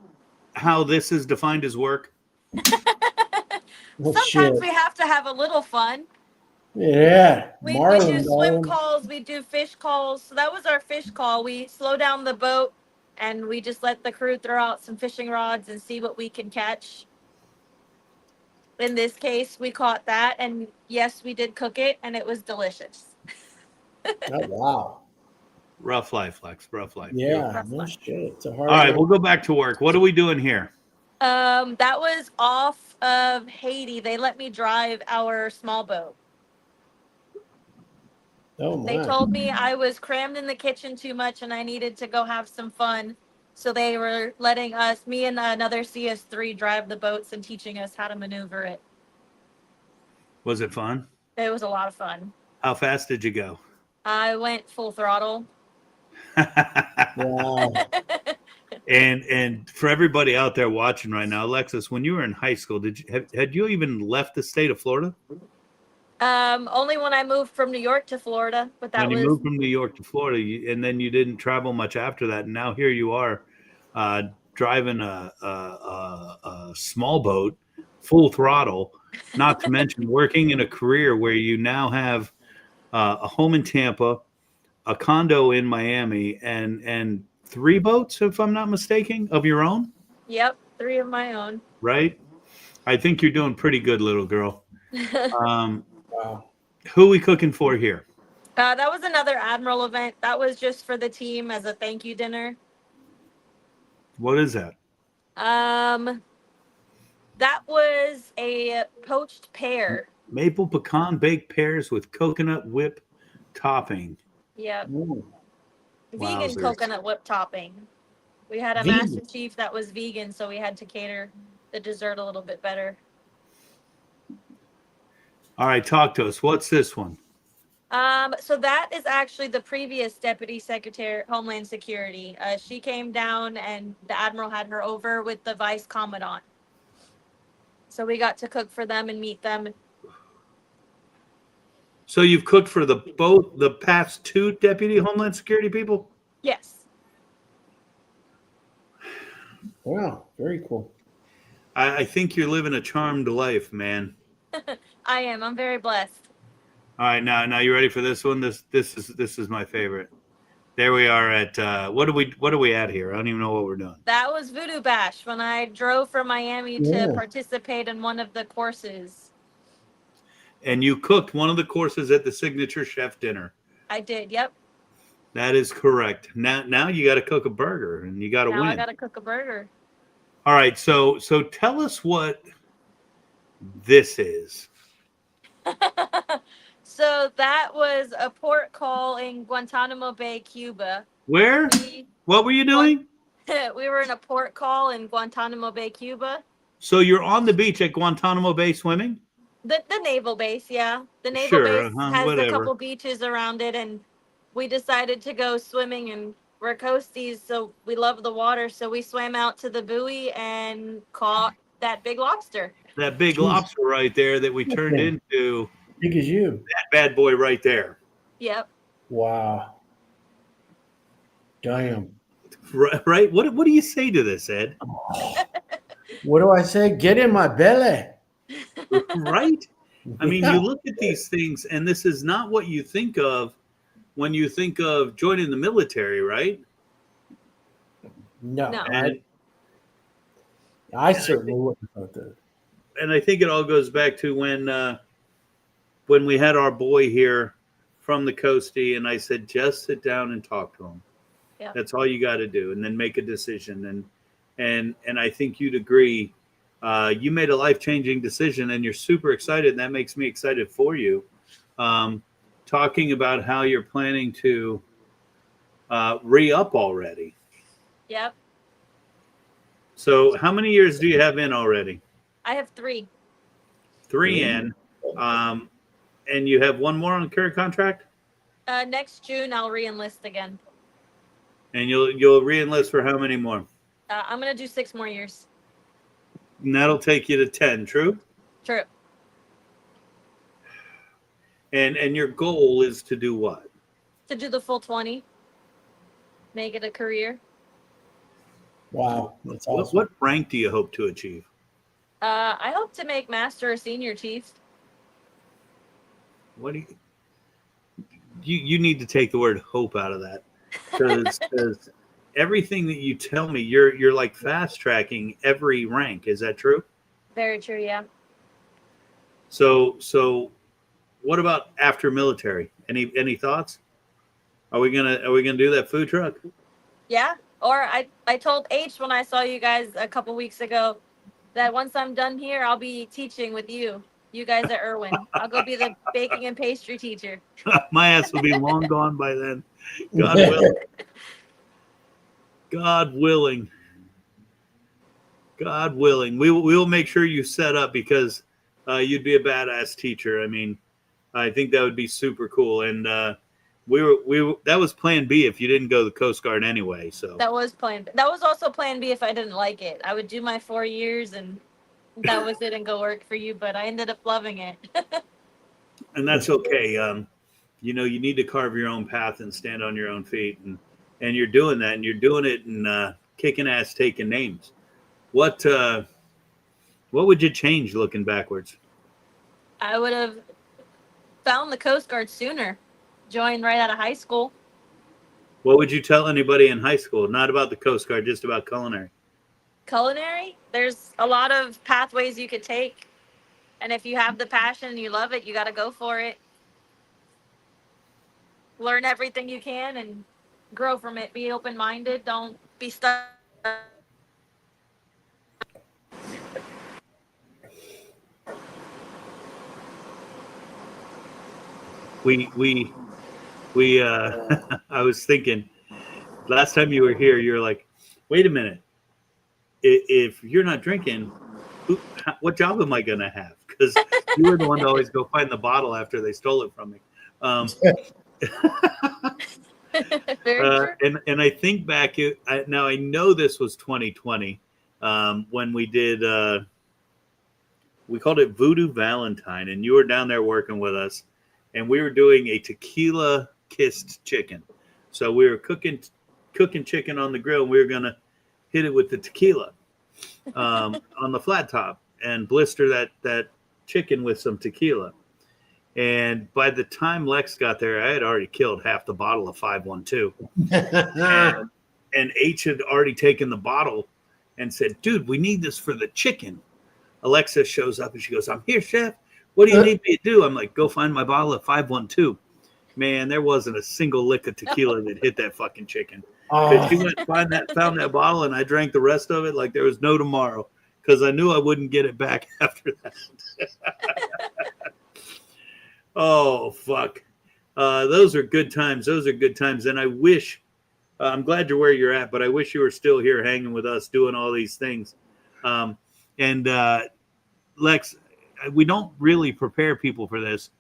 how this is defined as work? Well, Sometimes shit. we have to have a little fun. Yeah. We do Marlin, swim darling. calls, we do fish calls. So that was our fish call. We slow down the boat and we just let the crew throw out some fishing rods and see what we can catch. In this case, we caught that, and yes, we did cook it, and it was delicious. Oh, wow. Rough life, Lex. Rough life. Yeah. No shit. It's a hard. All right, we'll go back to work. What are we doing here? That was off of Haiti. They let me drive our small boat. Oh my. They told me I was crammed in the kitchen too much and I needed to go have some fun. So they were letting us, me and another CS3, drive the boats and teaching us how to maneuver it. Was it fun? It was a lot of fun. How fast did you go? I went full throttle. Wow. And for everybody out there watching right now, Alexus, when you were in high school, had you even left the state of Florida? Only when I moved from New York to Florida, but that When you was moved from New York to Florida, and then you didn't travel much after that, and now here you are, driving a small boat, full throttle. Not to mention working in a career where you now have a home in Tampa, a condo in Miami, and 3 boats, if I'm not mistaken, of your own. Yep, 3 of my own. Right? I think you're doing pretty good, little girl. Wow. Who are we cooking for here? That was another Admiral event. That was just for the team as a thank you dinner. What is that? That was a poached pear. Maple pecan baked pears with coconut whip topping. Yep. Ooh. Vegan Wowzers. coconut whip topping. We had a Vegan. Master Chief that was vegan, so we had to cater the dessert a little bit better. All right, talk to us. What's this one? So that is actually the previous Deputy Secretary Homeland Security. She came down and the Admiral had her over with the Vice Commandant. So we got to cook for them and meet them. So you've cooked for the past 2 Deputy Homeland Security people? Yes. Wow. Very cool. I think you're living a charmed life, man. I am. I'm very blessed. All right, now you ready for this one? This is my favorite. There we are at what are we at here? I don't even know what we're doing. That was VooDoo Bash when I drove from Miami Yeah. to participate in one of the courses. And you cooked one of the courses at the signature chef dinner. I did. Yep. That is correct. Now you got to cook a burger, and you got to Now win. I got to cook a burger. All right, so tell us what this is. So that was a port call in Guantanamo Bay, Cuba. Where? What were you doing? We were in a port call in Guantanamo Bay, Cuba. So you're on the beach at Guantanamo Bay swimming? The naval base, yeah. The naval Sure, base has whatever. a couple beaches around it, and we decided to go swimming, and we're coasties, so we love the water. So we swam out to the buoy and caught that big lobster. That big Jeez. lobster right there that we turned Okay. into Big as you. that bad boy right there. Yep. Wow. Damn. Right? What do you say to this, Ed? What do I say? Get in my belly. Right? I mean, Yeah. you look at these things, and this is not what you think of when you think of joining the military, right? No. No. And I certainly wouldn't have thought that. and I think it all goes back to when we had our boy here from the coastie, and I said, just sit down and talk to him. Yeah. That's all you got to do, and then make a decision. And I think you'd agree. You made a life-changing decision, and you're super excited, and that makes me excited for you. Talking about how you're planning to re-up already. Yep. So how many years do you have in already? I have 3. 3 in. And you have one more on current contract? Next June, I'll re-enlist again. And you'll re-enlist for how many more? I'm going to do 6 more years. And that'll take you to 10, true? True. And your goal is to do what? To do the full 20. Make it a career. Wow. That's awesome. What rank do you hope to achieve? I hope to make master or senior chief. What do you need to take the word hope out of that, because everything that you tell me, you're like fast tracking every rank. Is that true? Very true, yeah. So what about after military? Any thoughts? Are we gonna do that food truck? Yeah. Or I told H when I saw you guys a couple weeks ago that once I'm done here, I'll be teaching with you. You guys at Irwin. I'll go be the baking and pastry teacher. My ass will be long gone by then. God willing. God willing. God willing. We will make sure you set up, because you'd be a badass teacher. I mean, I think that would be super cool. And that was plan B if you didn't go to the Coast Guard anyway. So That was also plan B if I didn't like it. I would do my 4 years and that was it and go work for you, but I ended up loving it. and that's okay. You need to carve your own path and stand on your own feet, and you're doing that, and you're doing it and kicking ass, taking names. What would you change looking backwards? I would have found the Coast Guard sooner. Joined right out of high school. What would you tell anybody in high school? Not about the Coast Guard, just about culinary. Culinary, there's a lot of pathways you could take. And if you have the passion and you love it, you got to go for it. Learn everything you can and grow from it. Be open-minded. Don't be stuck. I was thinking last time you were here, you were like, wait a minute. If you're not drinking, what job am I going to have? Because you were the one to always go find the bottle after they stole it from me. Very true. And I think back, now I know this was 2020 when we did, we called it VooDoo Valentine, and you were down there working with us, and we were doing a tequila kissed chicken. So we were cooking chicken on the grill, and we were going to hit it with the tequila on the flat top and blister that chicken with some tequila. And by the time Lex got there, I had already killed half the bottle of 512. And H had already taken the bottle and said, dude, we need this for the chicken. Alexis shows up and she goes, I'm here, chef. What do you need me to do? I'm like, go find my bottle of 512. Man, there wasn't a single lick of tequila that hit that fucking chicken. Because she went and found that bottle, and I drank the rest of it like there was no tomorrow. Because I knew I wouldn't get it back after that. Oh, fuck. Those are good times. Those are good times. And I wish, I'm glad you're where you're at, but I wish you were still here hanging with us doing all these things. Lex, we don't really prepare people for this,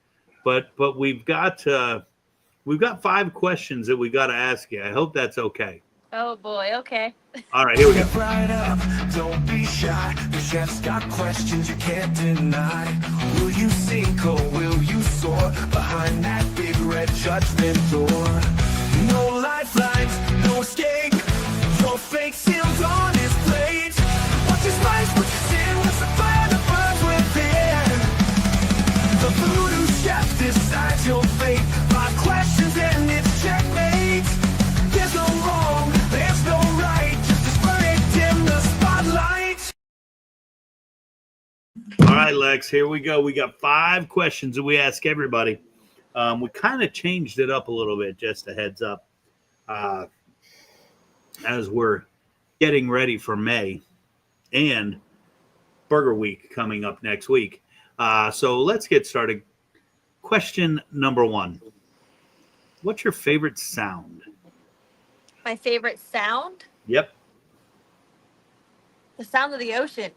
but we've got 5 questions that we got to ask you. I hope that's okay. Oh boy, okay. All right, here we go. Step right up, don't be shy. The chef's got questions you can't deny. Will you sink or will you soar behind that big red judgment door? No lifelines, no escape. Your fate sealed on his plate. Watch his spice, what you sin, what's the fire that burns within? The voodoo chef decides your fate. 5 questions and it's checkmate. There's no wrong, there's no right. Just as verdict in the spotlight. All right, Lex, here we go. We got 5 questions that we ask everybody. We kind of changed it up a little bit, just a heads up, as we're getting ready for May and Burger Week coming up next week. So let's get started. Question number 1. What's your favorite sound? My favorite sound? Yep. The sound of the ocean.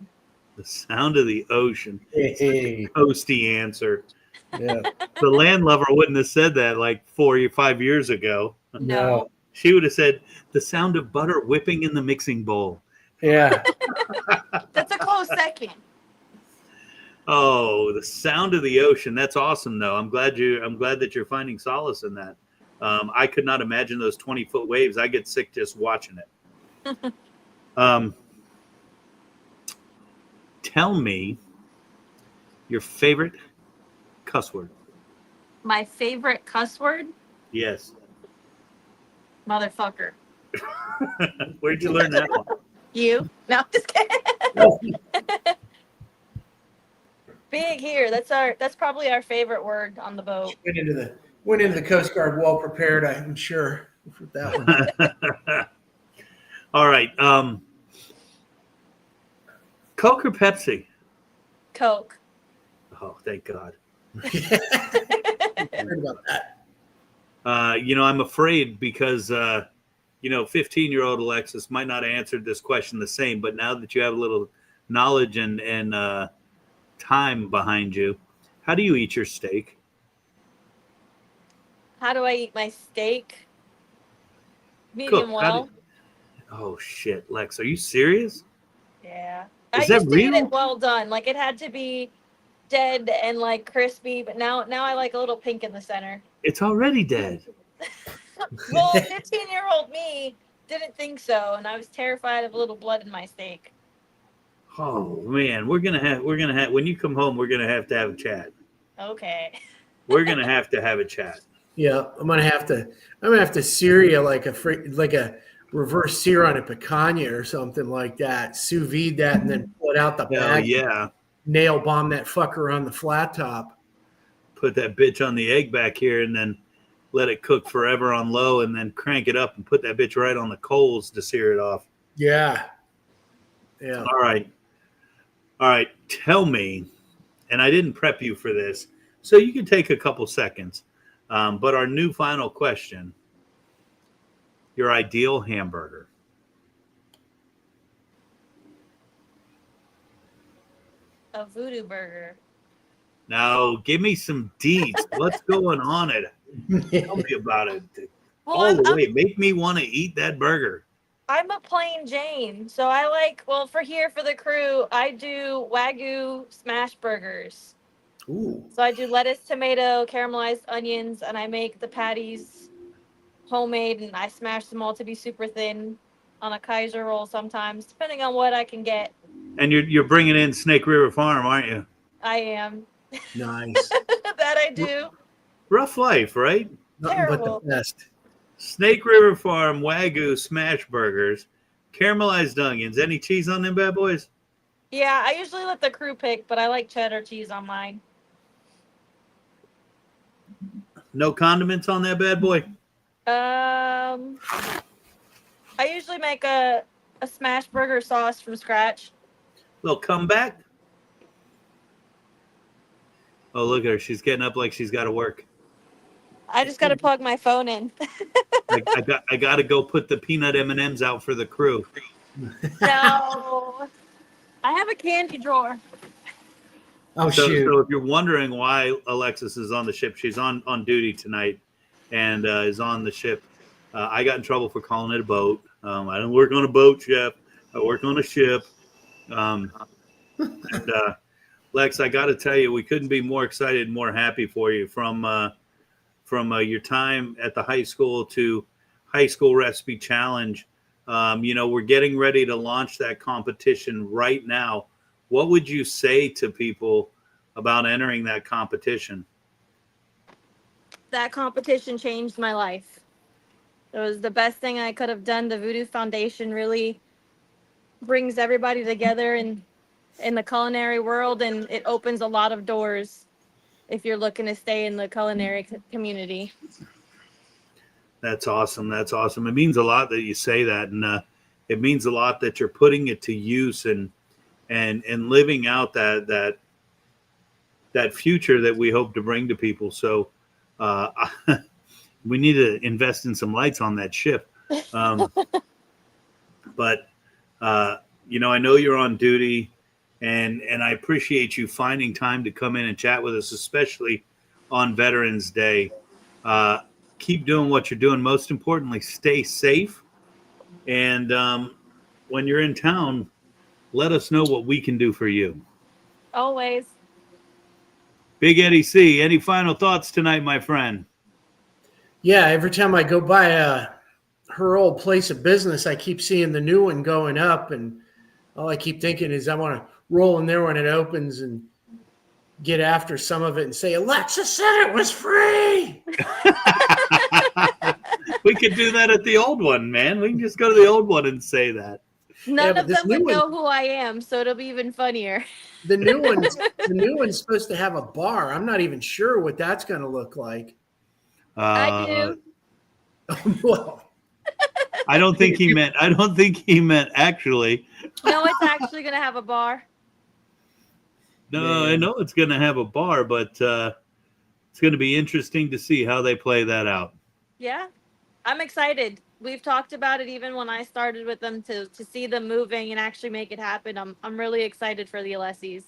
The sound of the ocean. Hey. Toasty answer. Yeah. The landlubber wouldn't have said that like 4 or 5 years ago. No. She would have said the sound of butter whipping in the mixing bowl. Yeah. That's a close second. Oh, the sound of the ocean. That's awesome, though. I'm glad that you're finding solace in that. I could not imagine those 20-foot waves. I get sick just watching it. Tell me your favorite cuss word. My favorite cuss word? Yes. Motherfucker. Where'd you learn that one? You? No, just kidding. Big here. That's probably our favorite word on the boat. Went into the Coast Guard well prepared, I'm sure, for that one. All right. Coke or Pepsi? Coke. Oh, thank God. Heard about that. I'm afraid because 15-year-old Alexus might not have answered this question the same, but now that you have a little knowledge and time behind you, how do you eat your steak? How do I eat my steak? Medium well. Oh shit, Lex, are you serious? Yeah. Is I that used to eat real? it well done. Like it had to be dead and like crispy, but now I like a little pink in the center. It's already dead. Well, 15-year-old me didn't think so, and I was terrified of a little blood in my steak. Oh man, we're gonna have when you come home, we're gonna have to have a chat. Okay. We're gonna have to have a chat. Yeah, I'm gonna have to sear you like a reverse sear on a picanha or something like that. Sous vide that and then pull it out the Hell bag. yeah. Nail bomb that fucker on the flat top. Put that bitch on the egg back here and then let it cook forever on low and then crank it up and put that bitch right on the coals to sear it off. Yeah. Yeah. All right. Tell me, and I didn't prep you for this, so you can take a couple seconds. But our new final question, your ideal hamburger. A VooDoo burger. Now, give me some deeds. What's going on? Tell me about it. Well, All the way. Make me want to eat that burger. I'm a plain Jane, so I like, for the crew, I do Wagyu smash burgers. Ooh. So I do lettuce, tomato, caramelized onions, and I make the patties homemade, and I smash them all to be super thin on a Kaiser roll sometimes, depending on what I can get. And you're bringing in Snake River Farm, aren't you? I am. Nice. That I do. Rough life, right? Nothing Terrible. but the best. Snake River Farm Wagyu smash burgers, caramelized onions. Any cheese on them bad boys? Yeah, I usually let the crew pick, but I like cheddar cheese on mine. No condiments on that bad boy? I usually make a smash burger sauce from scratch. Little comeback? Oh, look at her. She's getting up like she's got to work. I just got to plug my phone in. I got to go put the peanut M&Ms out for the crew. No. I have a candy drawer. Oh, shoot. So if you're wondering why Alexus is on the ship, she's on duty tonight and is on the ship. I got in trouble for calling it a boat. I don't work on a boat, Chef. I work on a ship. Lex, I got to tell you, we couldn't be more excited, more happy for you from your time at the high school to High School Recipe Challenge. We're getting ready to launch that competition right now. What would you say to people about entering that competition? That competition changed my life. It was the best thing I could have done. The VooDoo Foundation really brings everybody together in the culinary world, and it opens a lot of doors if you're looking to stay in the culinary community. That's awesome. That's awesome. It means a lot that you say that, and it means a lot that you're putting it to use and living out that future that we hope to bring to people. So we need to invest in some lights on that ship. But I know you're on duty, and I appreciate you finding time to come in and chat with us, especially on Veterans Day. Keep doing what you're doing. Most importantly, stay safe. And when you're in town, let us know what we can do for you. Always. Big Eddie C., any final thoughts tonight, my friend? Yeah, every time I go by her old place of business, I keep seeing the new one going up, and all I keep thinking is I want to roll in there when it opens and get after some of it and say, Alexus said it was free. We could do that at the old one, man. We can just go to the old one and say that. None of them would know who I am, so it'll be even funnier. The new one's supposed to have a bar. I'm not even sure what that's going to look like. I do. Well, I don't think he meant actually. No, it's actually going to have a bar. No, I know it's going to have a bar, but it's going to be interesting to see how they play that out. Yeah, I'm excited. We've talked about it even when I started with them to see them moving and actually make it happen. I'm really excited for the Alexus.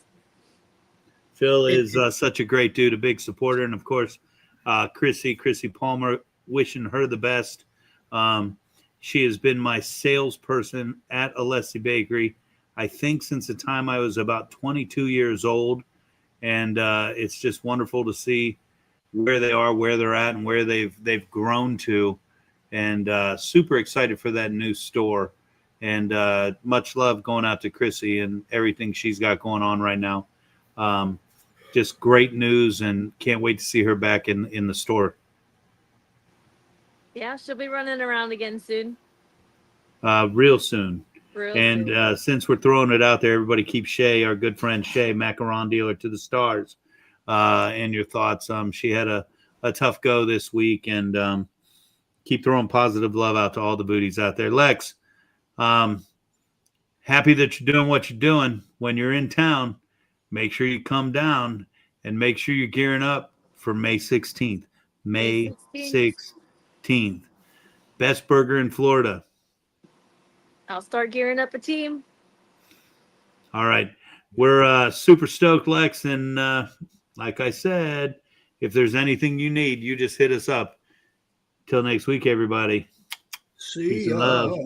Phil is such a great dude, a big supporter, and of course, Chrissy Palmer, wishing her the best. She has been my salesperson at Alexus Bakery, I think, since the time I was about 22 years old, and it's just wonderful to see where they are, where they're at, and where they've grown to. And super excited for that new store, and much love going out to Chrissy and everything she's got going on right now. Just great news, and can't wait to see her back in the store. Yeah, she'll be running around again soon. Real soon. Soon. Since we're throwing it out there, everybody keep Shay, our good friend Shay, macaron dealer, to the stars. And your thoughts. She had a tough go this week, and keep throwing positive love out to all the booties out there. Lex, happy that you're doing what you're doing. When you're in town, make sure you come down and make sure you're gearing up for May 16th. May 16th. Best burger in Florida. I'll start gearing up a team. All right. We're super stoked, Lex. And like I said, if there's anything you need, you just hit us up. Till next week, everybody. See Peace and ya. love.